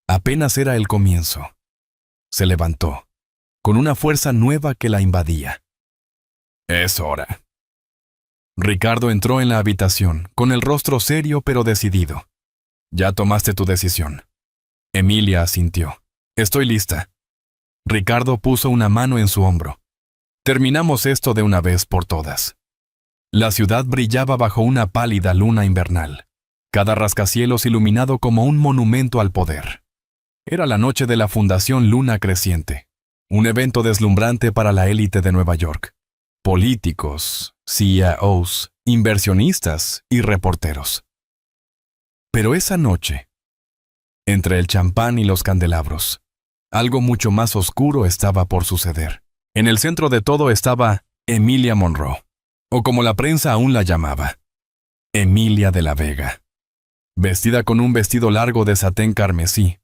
Apenas era el comienzo. Se levantó, con una fuerza nueva que la invadía. Es hora. Ricardo entró en la habitación, con el rostro serio pero decidido. Ya tomaste tu decisión. Emilia asintió. Estoy lista. Ricardo puso una mano en su hombro. Terminamos esto de una vez por todas. La ciudad brillaba bajo una pálida luna invernal, cada rascacielos iluminado como un monumento al poder. Era la noche de la Fundación Luna Creciente, un evento deslumbrante para la élite de Nueva York. Políticos, CEOs, inversionistas y reporteros. Pero esa noche, entre el champán y los candelabros, algo mucho más oscuro estaba por suceder. En el centro de todo estaba Emilia Monroe, o como la prensa aún la llamaba, Emilia de la Vega. Vestida con un vestido largo de satén carmesí,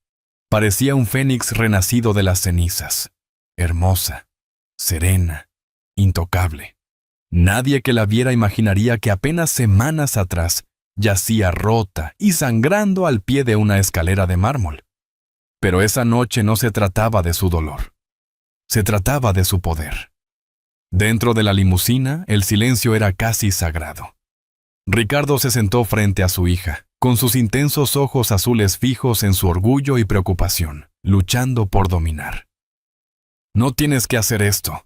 parecía un fénix renacido de las cenizas, hermosa, serena, intocable. Nadie que la viera imaginaría que apenas semanas atrás yacía rota y sangrando al pie de una escalera de mármol. Pero esa noche no se trataba de su dolor. Se trataba de su poder. Dentro de la limusina, el silencio era casi sagrado. Ricardo se sentó frente a su hija, con sus intensos ojos azules fijos en su orgullo y preocupación, luchando por dominar. «No tienes que hacer esto»,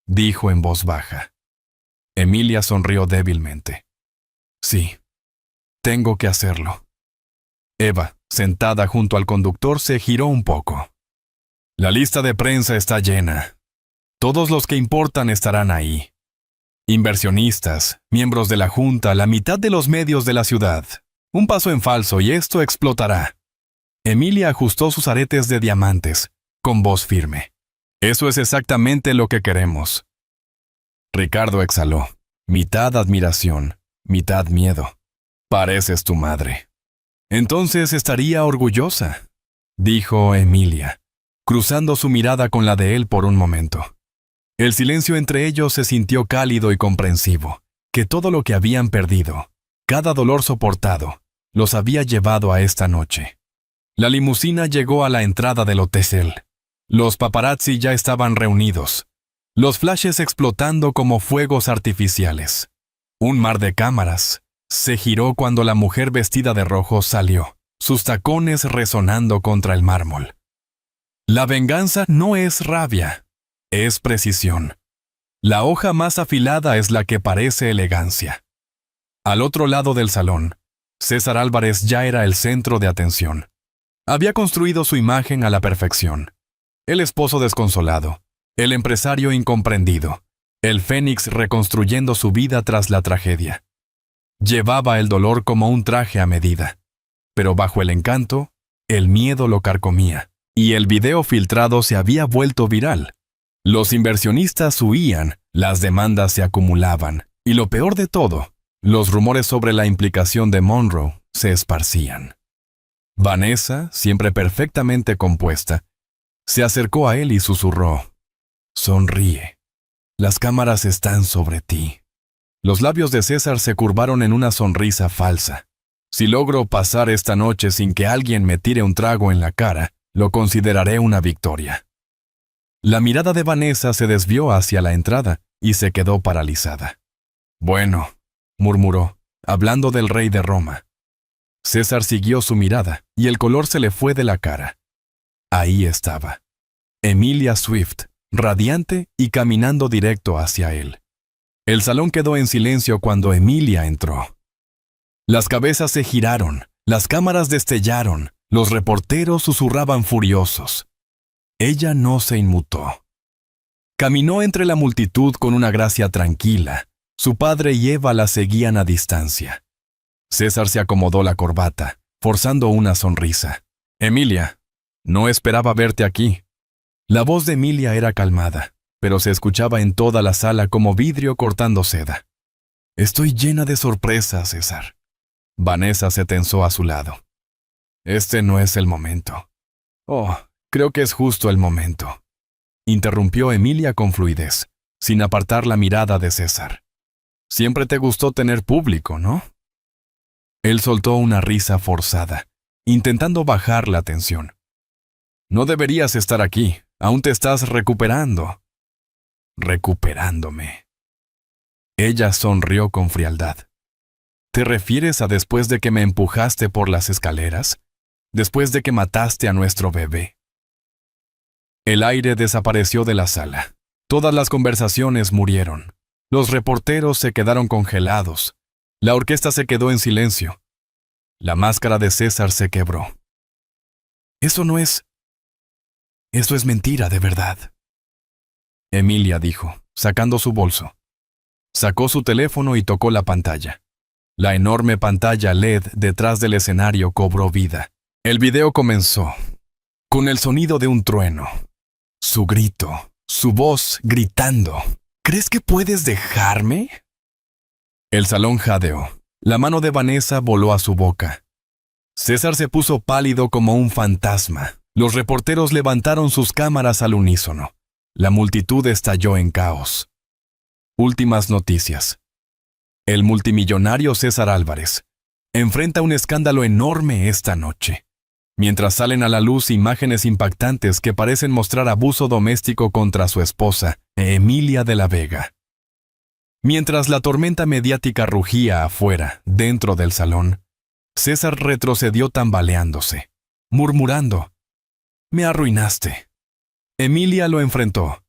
dijo en voz baja. Emilia sonrió débilmente. «Sí, tengo que hacerlo». Eva, sentada junto al conductor, se giró un poco. «La lista de prensa está llena. Todos los que importan estarán ahí. Inversionistas, miembros de la Junta, la mitad de los medios de la ciudad. Un paso en falso y esto explotará». Emilia ajustó sus aretes de diamantes, con voz firme. «Eso es exactamente lo que queremos». Ricardo exhaló, mitad admiración, mitad miedo. «Pareces tu madre». «Entonces estaría orgullosa», dijo Emilia, cruzando su mirada con la de él por un momento. El silencio entre ellos se sintió cálido y comprensivo, que todo lo que habían perdido, cada dolor soportado, los había llevado a esta noche. La limusina llegó a la entrada del hotel. Los paparazzi ya estaban reunidos, los flashes explotando como fuegos artificiales. Un mar de cámaras se giró cuando la mujer vestida de rojo salió, sus tacones resonando contra el mármol. La venganza no es rabia, es precisión. La hoja más afilada es la que parece elegancia. Al otro lado del salón, César Álvarez ya era el centro de atención. Había construido su imagen a la perfección. El esposo desconsolado, el empresario incomprendido, el fénix reconstruyendo su vida tras la tragedia. Llevaba el dolor como un traje a medida, pero bajo el encanto, el miedo lo carcomía, y el video filtrado se había vuelto viral. Los inversionistas huían, las demandas se acumulaban, y lo peor de todo, los rumores sobre la implicación de Monroe se esparcían. Vanessa, siempre perfectamente compuesta, se acercó a él y susurró: «Sonríe. Las cámaras están sobre ti». Los labios de César se curvaron en una sonrisa falsa. «Si logro pasar esta noche sin que alguien me tire un trago en la cara, lo consideraré una victoria». La mirada de Vanessa se desvió hacia la entrada y se quedó paralizada. «Bueno», murmuró, hablando del rey de Roma. César siguió su mirada y el color se le fue de la cara. Ahí estaba, Emilia Swift, radiante y caminando directo hacia él. El salón quedó en silencio cuando Emilia entró. Las cabezas se giraron, las cámaras destellaron, los reporteros susurraban furiosos. Ella no se inmutó. Caminó entre la multitud con una gracia tranquila. Su padre y Eva la seguían a distancia. César se acomodó la corbata, forzando una sonrisa. «Emilia, no esperaba verte aquí». La voz de Emilia era calmada, pero se escuchaba en toda la sala como vidrio cortando seda. «Estoy llena de sorpresas, César». Vanessa se tensó a su lado. «Este no es el momento». «Oh, creo que es justo el momento». interrumpió Emilia con fluidez, sin apartar la mirada de César. Siempre te gustó tener público, ¿no? Él soltó una risa forzada, intentando bajar la tensión. No deberías estar aquí, aún te estás recuperando. Recuperándome. Ella sonrió con frialdad. ¿Te refieres a después de que me empujaste por las escaleras? ¿Después de que mataste a nuestro bebé? El aire desapareció de la sala. Todas las conversaciones murieron. Los reporteros se quedaron congelados. La orquesta se quedó en silencio. La máscara de César se quebró. Eso es mentira, de verdad. Emilia dijo, sacando su bolso. Sacó su teléfono y tocó la pantalla. La enorme pantalla LED detrás del escenario cobró vida. El video comenzó, con el sonido de un trueno. Su grito, su voz gritando. ¿Crees que puedes dejarme? El salón jadeó. La mano de Vanessa voló a su boca. César se puso pálido como un fantasma. Los reporteros levantaron sus cámaras al unísono. La multitud estalló en caos. Últimas noticias. El multimillonario César Álvarez enfrenta un escándalo enorme esta noche, mientras salen a la luz imágenes impactantes que parecen mostrar abuso doméstico contra su esposa, Emilia de la Vega. Mientras la tormenta mediática rugía afuera, dentro del salón, César retrocedió tambaleándose, murmurando, «Me arruinaste». Emilia lo enfrentó,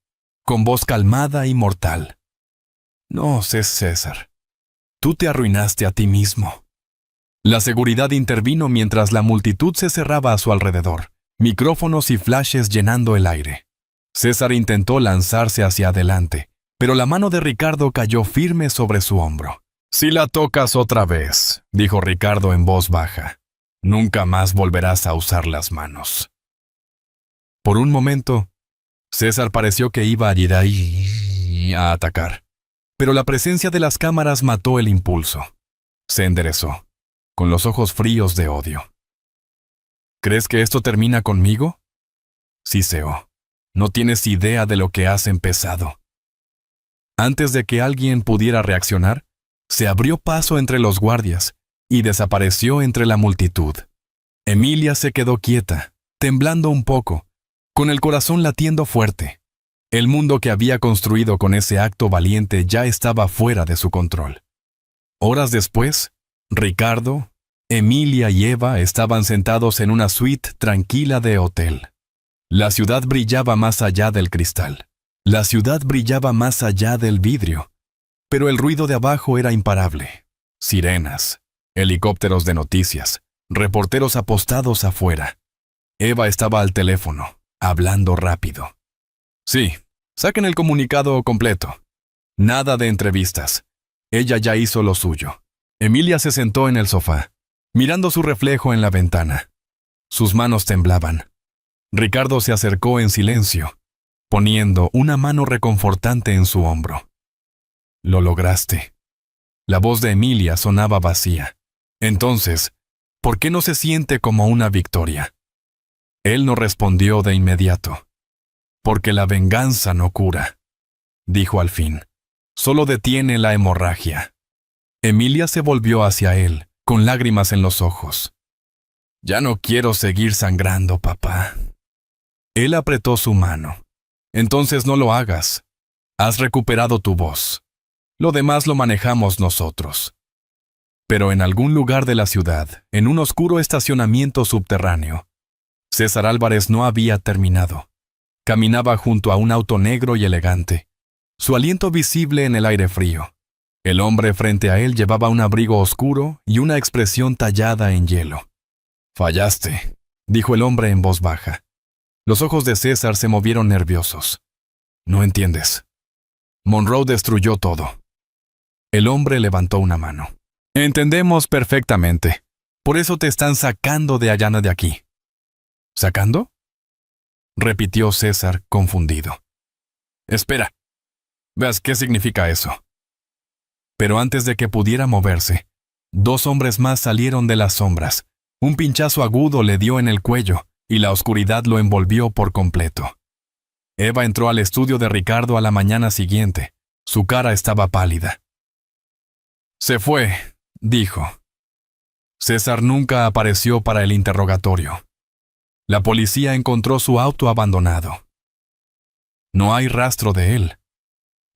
con voz calmada y mortal. «No, César, tú te arruinaste a ti mismo». La seguridad intervino mientras la multitud se cerraba a su alrededor, micrófonos y flashes llenando el aire. César intentó lanzarse hacia adelante, pero la mano de Ricardo cayó firme sobre su hombro. «Si la tocas otra vez», dijo Ricardo en voz baja, «nunca más volverás a usar las manos». Por un momento, César pareció que iba a ir ahí a atacar, pero la presencia de las cámaras mató el impulso. Se enderezó, con los ojos fríos de odio. «¿Crees que esto termina conmigo?» Siseó. «No tienes idea de lo que has empezado». Antes de que alguien pudiera reaccionar, se abrió paso entre los guardias y desapareció entre la multitud. Emilia se quedó quieta, temblando un poco, con el corazón latiendo fuerte. El mundo que había construido con ese acto valiente ya estaba fuera de su control. Horas después, Ricardo, Emilia y Eva estaban sentados en una suite tranquila de hotel. La ciudad brillaba más allá del cristal. La ciudad brillaba más allá del vidrio. Pero el ruido de abajo era imparable. Sirenas, helicópteros de noticias, reporteros apostados afuera. Eva estaba al teléfono, hablando rápido. «Sí, saquen el comunicado completo. Nada de entrevistas. Ella ya hizo lo suyo». Emilia se sentó en el sofá, mirando su reflejo en la ventana. Sus manos temblaban. Ricardo se acercó en silencio, poniendo una mano reconfortante en su hombro. «Lo lograste». La voz de Emilia sonaba vacía. «Entonces, ¿por qué no se siente como una victoria?» Él no respondió de inmediato. «Porque la venganza no cura», dijo al fin. «Solo detiene la hemorragia». Emilia se volvió hacia él, con lágrimas en los ojos. «Ya no quiero seguir sangrando, papá». Él apretó su mano. «Entonces no lo hagas. Has recuperado tu voz. Lo demás lo manejamos nosotros». Pero en algún lugar de la ciudad, en un oscuro estacionamiento subterráneo, César Álvarez no había terminado. Caminaba junto a un auto negro y elegante, su aliento visible en el aire frío. El hombre frente a él llevaba un abrigo oscuro y una expresión tallada en hielo. «Fallaste», dijo el hombre en voz baja. Los ojos de César se movieron nerviosos. «No entiendes. Monroe destruyó todo». El hombre levantó una mano. «Entendemos perfectamente. Por eso te están sacando de allá de aquí». «¿Sacando?», repitió César, confundido. «Espera. Veas qué significa eso». Pero antes de que pudiera moverse, 2 hombres más salieron de las sombras. Un pinchazo agudo le dio en el cuello y la oscuridad lo envolvió por completo. Eva entró al estudio de Ricardo a la mañana siguiente. Su cara estaba pálida. Se fue, dijo. César nunca apareció para el interrogatorio. La policía encontró su auto abandonado. No hay rastro de él.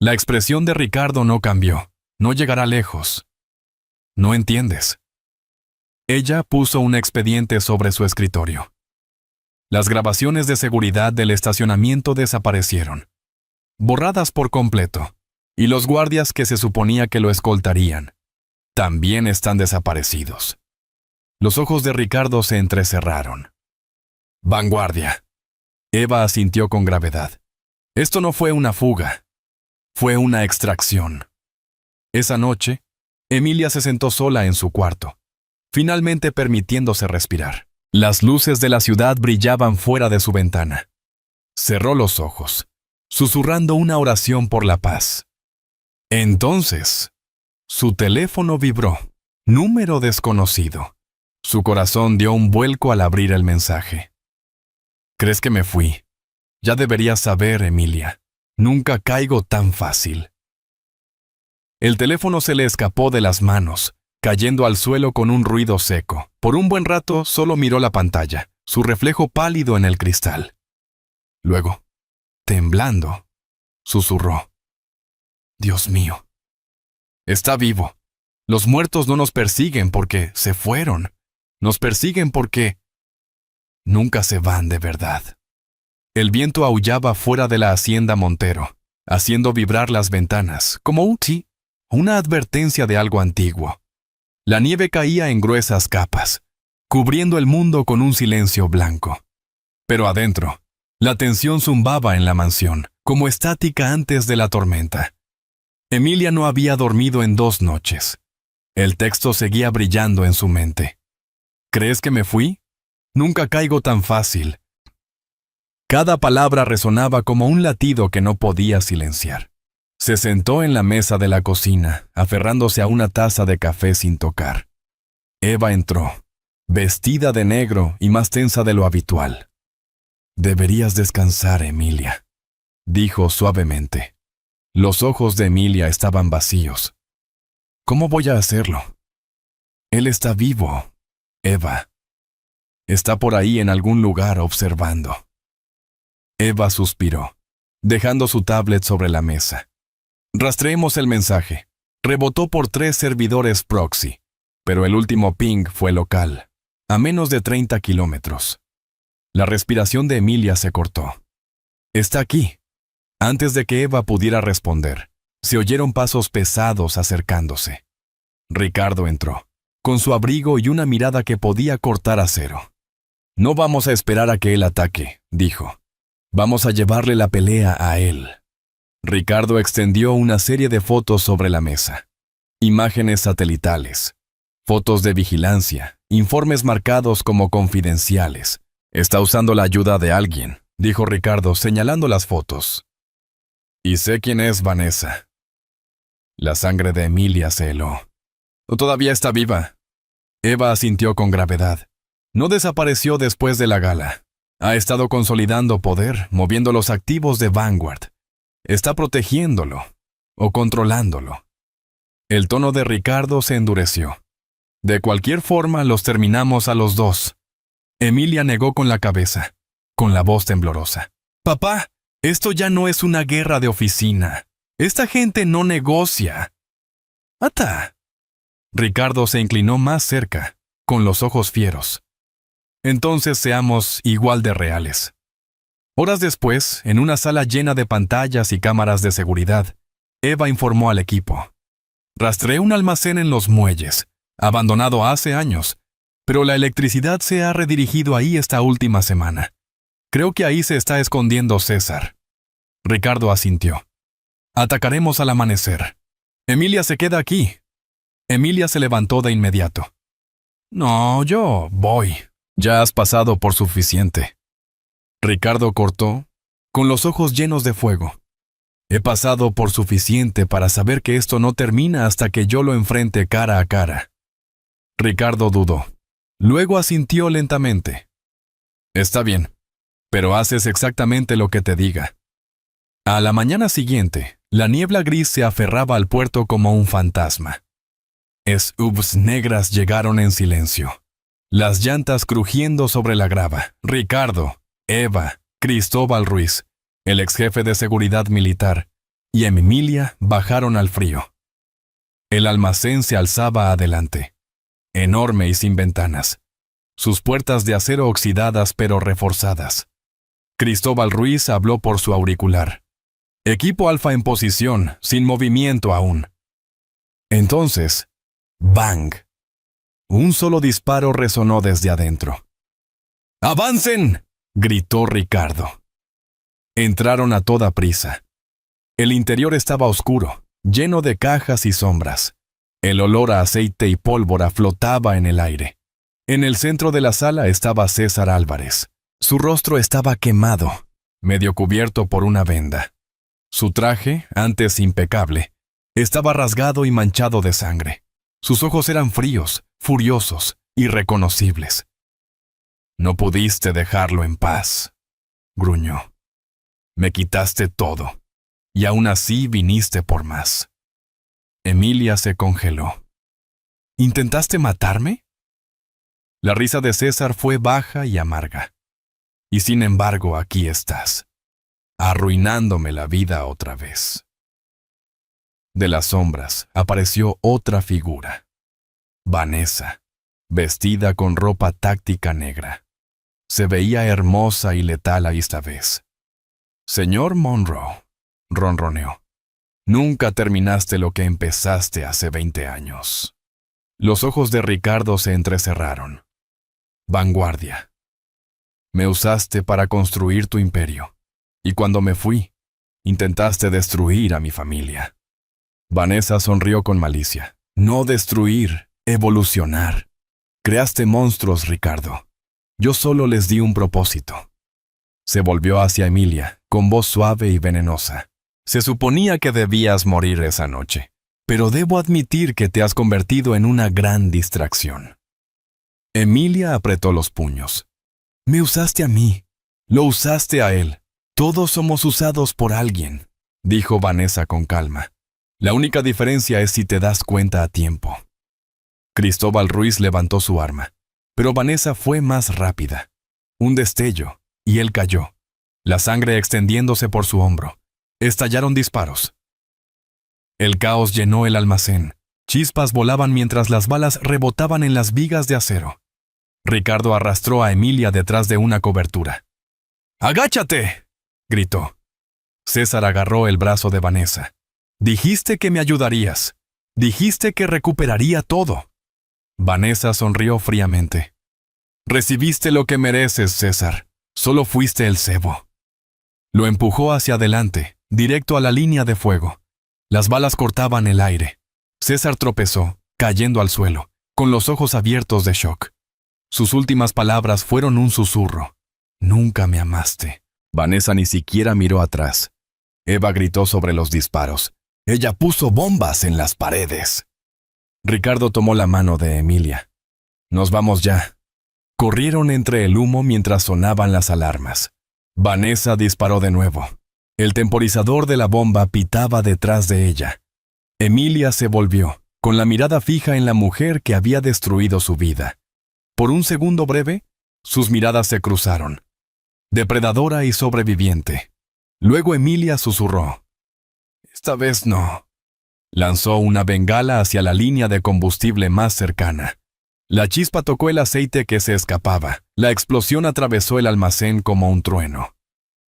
La expresión de Ricardo no cambió. No llegará lejos. ¿No entiendes? Ella puso un expediente sobre su escritorio. Las grabaciones de seguridad del estacionamiento desaparecieron, borradas por completo, y los guardias que se suponía que lo escoltarían también están desaparecidos. Los ojos de Ricardo se entrecerraron. Vanguardia. Eva asintió con gravedad. Esto no fue una fuga, fue una extracción. Esa noche, Emilia se sentó sola en su cuarto, finalmente permitiéndose respirar. Las luces de la ciudad brillaban fuera de su ventana. Cerró los ojos, susurrando una oración por la paz. Entonces, su teléfono vibró. Número desconocido. Su corazón dio un vuelco al abrir el mensaje. ¿Crees que me fui? Ya deberías saber, Emilia. Nunca caigo tan fácil. El teléfono se le escapó de las manos, cayendo al suelo con un ruido seco. Por un buen rato solo miró la pantalla, su reflejo pálido en el cristal. Luego, temblando, susurró. Dios mío. Está vivo. Los muertos no nos persiguen porque se fueron. Nos persiguen porque nunca se van de verdad. El viento aullaba fuera de la hacienda Montero, haciendo vibrar las ventanas, como una advertencia de algo antiguo. La nieve caía en gruesas capas, cubriendo el mundo con un silencio blanco. Pero adentro, la tensión zumbaba en la mansión, como estática antes de la tormenta. Emilia no había dormido en 2 noches. El texto seguía brillando en su mente. ¿Crees que me fui? Nunca caigo tan fácil. Cada palabra resonaba como un latido que no podía silenciar. Se sentó en la mesa de la cocina, aferrándose a una taza de café sin tocar. Eva entró, vestida de negro y más tensa de lo habitual. Deberías descansar, Emilia, dijo suavemente. Los ojos de Emilia estaban vacíos. ¿Cómo voy a hacerlo? Él está vivo, Eva. Está por ahí en algún lugar observando. Eva suspiró, dejando su tablet sobre la mesa. Rastreemos el mensaje. Rebotó por 3 servidores proxy, pero el último ping fue local, a menos de 30 kilómetros. La respiración de Emilia se cortó. Está aquí. Antes de que Eva pudiera responder, se oyeron pasos pesados acercándose. Ricardo entró, con su abrigo y una mirada que podía cortar acero. No vamos a esperar a que él ataque, dijo. Vamos a llevarle la pelea a él. Ricardo extendió una serie de fotos sobre la mesa. Imágenes satelitales, fotos de vigilancia, informes marcados como confidenciales. Está usando la ayuda de alguien, dijo Ricardo señalando las fotos. Y sé quién es Vanessa. La sangre de Emilia se heló. Todavía está viva. Eva asintió con gravedad. No desapareció después de la gala. Ha estado consolidando poder, moviendo los activos de Vanguard. Está protegiéndolo o controlándolo. El tono de Ricardo se endureció. De cualquier forma, los terminamos a los 2. Emilia negó con la cabeza, con la voz temblorosa. Papá, esto ya no es una guerra de oficina. Esta gente no negocia. ¡Ata! Ricardo se inclinó más cerca, con los ojos fieros. Entonces seamos igual de reales. Horas después, en una sala llena de pantallas y cámaras de seguridad, Eva informó al equipo. Rastreé un almacén en Los Muelles, abandonado hace años, pero la electricidad se ha redirigido ahí esta última semana. Creo que ahí se está escondiendo César. Ricardo asintió. Atacaremos al amanecer. Emilia se queda aquí. Emilia se levantó de inmediato. No, yo voy. Ya has pasado por suficiente. Ricardo cortó, con los ojos llenos de fuego. He pasado por suficiente para saber que esto no termina hasta que yo lo enfrente cara a cara. Ricardo dudó. Luego asintió lentamente. Está bien, pero haces exactamente lo que te diga. A la mañana siguiente, la niebla gris se aferraba al puerto como un fantasma. SUVs negras llegaron en silencio, las llantas crujiendo sobre la grava. Ricardo, Eva, Cristóbal Ruiz, el ex jefe de seguridad militar, y Emilia bajaron al frío. El almacén se alzaba adelante, enorme y sin ventanas, sus puertas de acero oxidadas pero reforzadas. Cristóbal Ruiz habló por su auricular. Equipo Alfa en posición, sin movimiento aún. Entonces, ¡bang! Un solo disparo resonó desde adentro. ¡Avancen!, gritó Ricardo. Entraron a toda prisa. El interior estaba oscuro, lleno de cajas y sombras. El olor a aceite y pólvora flotaba en el aire. En el centro de la sala estaba César Álvarez. Su rostro estaba quemado, medio cubierto por una venda. Su traje, antes impecable, estaba rasgado y manchado de sangre. Sus ojos eran fríos, furiosos, irreconocibles. «No pudiste dejarlo en paz», gruñó. «Me quitaste todo, y aún así viniste por más». Emilia se congeló. «¿Intentaste matarme?». La risa de César fue baja y amarga. «Y sin embargo aquí estás, arruinándome la vida otra vez». De las sombras apareció otra figura. Vanessa, vestida con ropa táctica negra. Se veía hermosa y letal a esta vez. «Señor Monroe», ronroneó, «nunca terminaste lo que empezaste hace 20 años». Los ojos de Ricardo se entrecerraron. «Vanguardia. Me usaste para construir tu imperio, y cuando me fui, intentaste destruir a mi familia». Vanessa sonrió con malicia. «No destruir, evolucionar. Creaste monstruos, Ricardo. Yo solo les di un propósito». Se volvió hacia Emilia, con voz suave y venenosa. «Se suponía que debías morir esa noche, pero debo admitir que te has convertido en una gran distracción». Emilia apretó los puños. «Me usaste a mí. Lo usaste a él. Todos somos usados por alguien», dijo Vanessa con calma. «La única diferencia es si te das cuenta a tiempo». Cristóbal Ruiz levantó su arma, pero Vanessa fue más rápida. Un destello, y él cayó, la sangre extendiéndose por su hombro. Estallaron disparos. El caos llenó el almacén. Chispas volaban mientras las balas rebotaban en las vigas de acero. Ricardo arrastró a Emilia detrás de una cobertura. «¡Agáchate!», gritó. César agarró el brazo de Vanessa. «Dijiste que me ayudarías. Dijiste que recuperaría todo». Vanessa sonrió fríamente. «Recibiste lo que mereces, César. Solo fuiste el cebo». Lo empujó hacia adelante, directo a la línea de fuego. Las balas cortaban el aire. César tropezó, cayendo al suelo, con los ojos abiertos de shock. Sus últimas palabras fueron un susurro. «Nunca me amaste». Vanessa ni siquiera miró atrás. Eva gritó sobre los disparos. «Ella puso bombas en las paredes». Ricardo tomó la mano de Emilia. «Nos vamos ya». Corrieron entre el humo mientras sonaban las alarmas. Vanessa disparó de nuevo. El temporizador de la bomba pitaba detrás de ella. Emilia se volvió, con la mirada fija en la mujer que había destruido su vida. Por un segundo breve, sus miradas se cruzaron. Depredadora y sobreviviente. Luego Emilia susurró. «Esta vez no». Lanzó una bengala hacia la línea de combustible más cercana. La chispa tocó el aceite que se escapaba. La explosión atravesó el almacén como un trueno.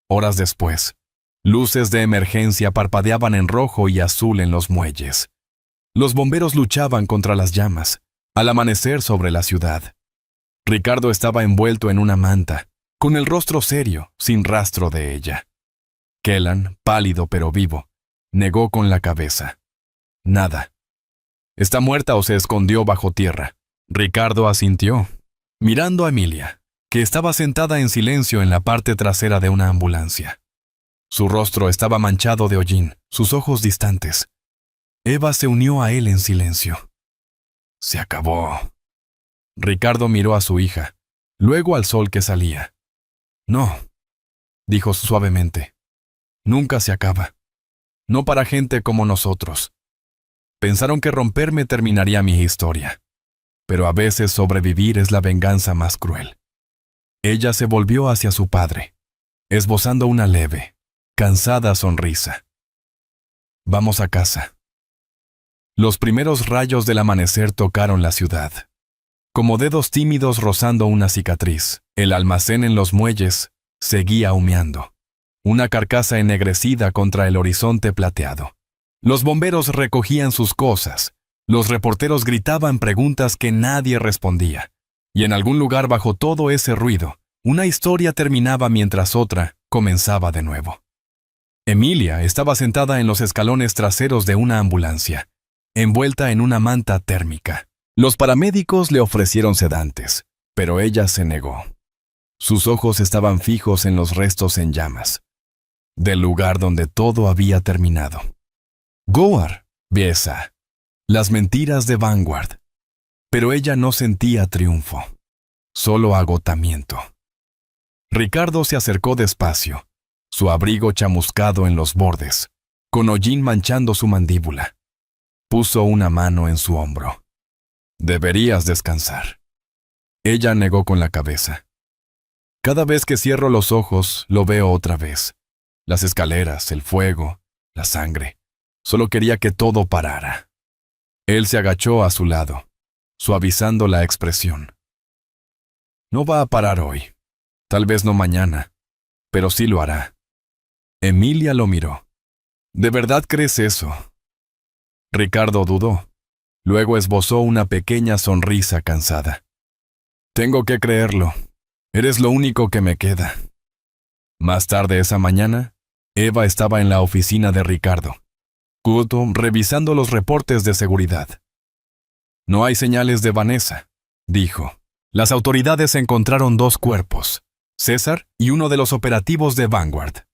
Horas después, luces de emergencia parpadeaban en rojo y azul en los muelles. Los bomberos luchaban contra las llamas, al amanecer sobre la ciudad. Ricardo estaba envuelto en una manta, con el rostro serio, sin rastro de ella. Kellan, pálido pero vivo, negó con la cabeza. «Nada. ¿Está muerta o se escondió bajo tierra?». Ricardo asintió, mirando a Emilia, que estaba sentada en silencio en la parte trasera de una ambulancia. Su rostro estaba manchado de hollín, sus ojos distantes. Eva se unió a él en silencio. «Se acabó». Ricardo miró a su hija, luego al sol que salía. «No», dijo suavemente. Nunca se acaba. No para gente como nosotros. Pensaron que romperme terminaría mi historia. Pero a veces sobrevivir es la venganza más cruel. Ella se volvió hacia su padre, esbozando una leve, cansada sonrisa. Vamos a casa. Los primeros rayos del amanecer tocaron la ciudad. Como dedos tímidos rozando una cicatriz, el almacén en los muelles seguía humeando. Una carcasa ennegrecida contra el horizonte plateado. Los bomberos recogían sus cosas. Los reporteros gritaban preguntas que nadie respondía. Y en algún lugar bajo todo ese ruido, una historia terminaba mientras otra comenzaba de nuevo. Emilia estaba sentada en los escalones traseros de una ambulancia, envuelta en una manta térmica. Los paramédicos le ofrecieron sedantes, pero ella se negó. Sus ojos estaban fijos en los restos en llamas, del lugar donde todo había terminado. Goar, Biesa, las mentiras de Vanguard. Pero ella no sentía triunfo, solo agotamiento. Ricardo se acercó despacio, su abrigo chamuscado en los bordes, con hollín manchando su mandíbula. Puso una mano en su hombro. Deberías descansar. Ella negó con la cabeza. Cada vez que cierro los ojos, lo veo otra vez. Las escaleras, el fuego, la sangre. Solo quería que todo parara. Él se agachó a su lado, suavizando la expresión. No va a parar hoy. Tal vez no mañana, pero sí lo hará. Emilia lo miró. ¿De verdad crees eso? Ricardo dudó. Luego esbozó una pequeña sonrisa cansada. Tengo que creerlo. Eres lo único que me queda. Más tarde esa mañana, Eva estaba en la oficina de Ricardo, justo revisando los reportes de seguridad. No hay señales de Vanessa, dijo. Las autoridades encontraron 2 cuerpos, César y uno de los operativos de Vanguard.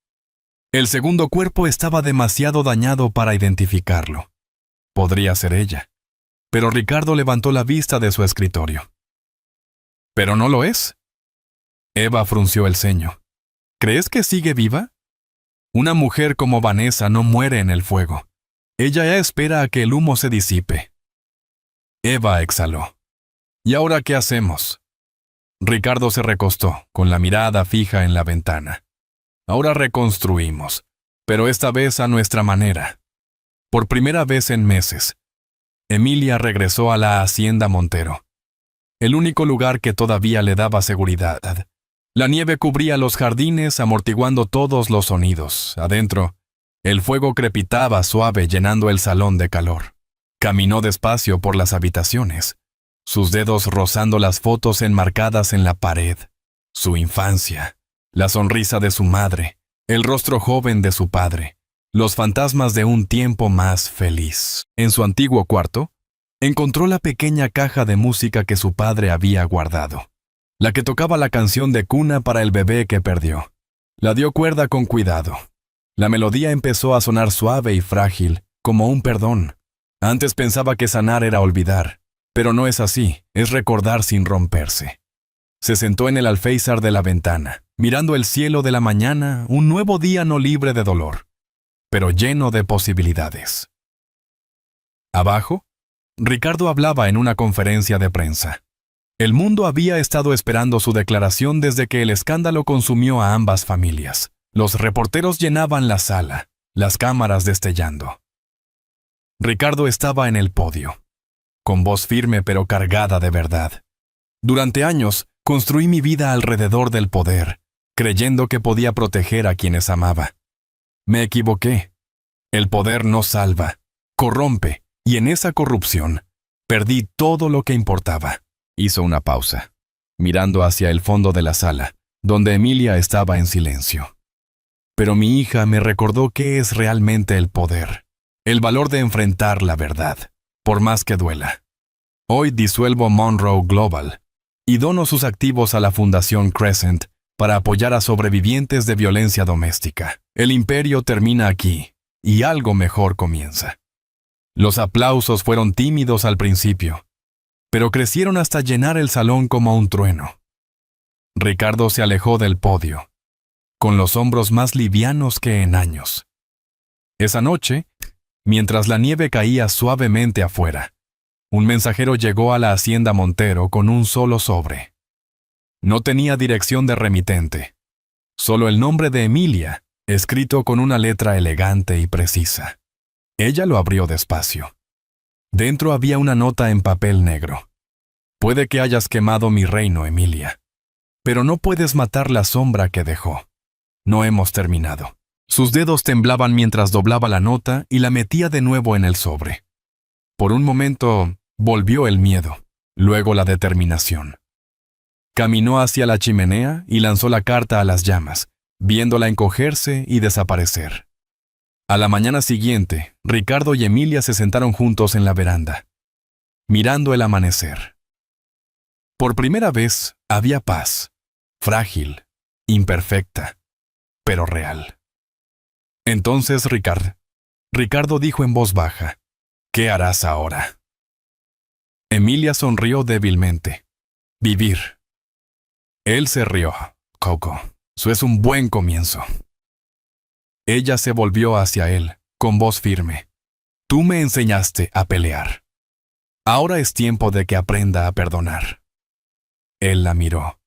El segundo cuerpo estaba demasiado dañado para identificarlo. Podría ser ella. Pero Ricardo levantó la vista de su escritorio. ¿Pero no lo es? Eva frunció el ceño. ¿Crees que sigue viva? Una mujer como Vanessa no muere en el fuego. Ella ya espera a que el humo se disipe. Eva exhaló. ¿Y ahora qué hacemos? Ricardo se recostó, con la mirada fija en la ventana. Ahora reconstruimos, pero esta vez a nuestra manera. Por primera vez en meses, Emilia regresó a la hacienda Montero, el único lugar que todavía le daba seguridad. La nieve cubría los jardines, amortiguando todos los sonidos. Adentro, el fuego crepitaba suave, llenando el salón de calor. Caminó despacio por las habitaciones, sus dedos rozando las fotos enmarcadas en la pared. Su infancia, la sonrisa de su madre, el rostro joven de su padre, los fantasmas de un tiempo más feliz. En su antiguo cuarto, encontró la pequeña caja de música que su padre había guardado, la que tocaba la canción de cuna para el bebé que perdió. La dio cuerda con cuidado. La melodía empezó a sonar suave y frágil, como un perdón. Antes pensaba que sanar era olvidar, pero no es así, es recordar sin romperse. Se sentó en el alféizar de la ventana, mirando el cielo de la mañana, un nuevo día no libre de dolor, pero lleno de posibilidades. Abajo, Ricardo hablaba en una conferencia de prensa. El mundo había estado esperando su declaración desde que el escándalo consumió a ambas familias. Los reporteros llenaban la sala, las cámaras destellando. Ricardo estaba en el podio, con voz firme pero cargada de verdad. Durante años, construí mi vida alrededor del poder, creyendo que podía proteger a quienes amaba. Me equivoqué. El poder no salva, corrompe, y en esa corrupción, perdí todo lo que importaba. Hizo una pausa, mirando hacia el fondo de la sala, donde Emilia estaba en silencio. Pero mi hija me recordó qué es realmente el poder, el valor de enfrentar la verdad, por más que duela. Hoy disuelvo Monroe Global y dono sus activos a la Fundación Crescent para apoyar a sobrevivientes de violencia doméstica. El imperio termina aquí, y algo mejor comienza. Los aplausos fueron tímidos al principio, pero crecieron hasta llenar el salón como un trueno. Ricardo se alejó del podio. con los hombros más livianos que en años. Esa noche, mientras la nieve caía suavemente afuera, un mensajero llegó a la hacienda Montero con un solo sobre. No tenía dirección de remitente, solo el nombre de Emilia, escrito con una letra elegante y precisa. Ella lo abrió despacio. Dentro había una nota en papel negro. Puede que hayas quemado mi reino, Emilia, pero no puedes matar la sombra que dejó. No hemos terminado. Sus dedos temblaban mientras doblaba la nota y la metía de nuevo en el sobre. Por un momento, volvió el miedo, luego la determinación. Caminó hacia la chimenea y lanzó la carta a las llamas, viéndola encogerse y desaparecer. A la mañana siguiente, Ricardo y Emilia se sentaron juntos en la veranda, mirando el amanecer. Por primera vez había paz, frágil, imperfecta, pero real. Entonces Ricardo dijo en voz baja, ¿qué harás ahora? Emilia sonrió débilmente. Vivir. Él se rió. Coco, eso es un buen comienzo. Ella se volvió hacia él, con voz firme. Tú me enseñaste a pelear. Ahora es tiempo de que aprenda a perdonar. Él la miró,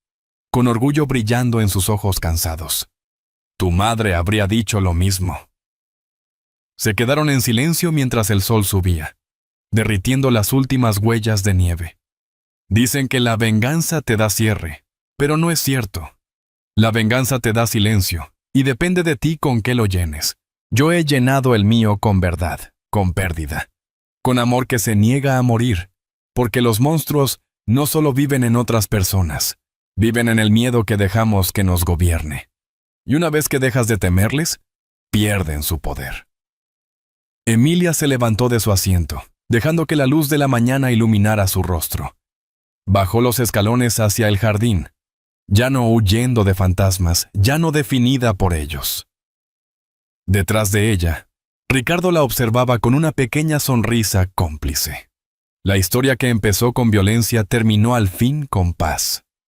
con orgullo brillando en sus ojos cansados. Tu madre habría dicho lo mismo. Se quedaron en silencio mientras el sol subía, derritiendo las últimas huellas de nieve. Dicen que la venganza te da cierre, pero no es cierto. La venganza te da silencio, y depende de ti con qué lo llenes. Yo he llenado el mío con verdad, con pérdida, con amor que se niega a morir, porque los monstruos no solo viven en otras personas, viven en el miedo que dejamos que nos gobierne. Y una vez que dejas de temerles, pierden su poder. Emilia se levantó de su asiento, dejando que la luz de la mañana iluminara su rostro. Bajó los escalones hacia el jardín, ya no huyendo de fantasmas, ya no definida por ellos. Detrás de ella, Ricardo la observaba con una pequeña sonrisa cómplice. La historia que empezó con violencia terminó al fin con paz.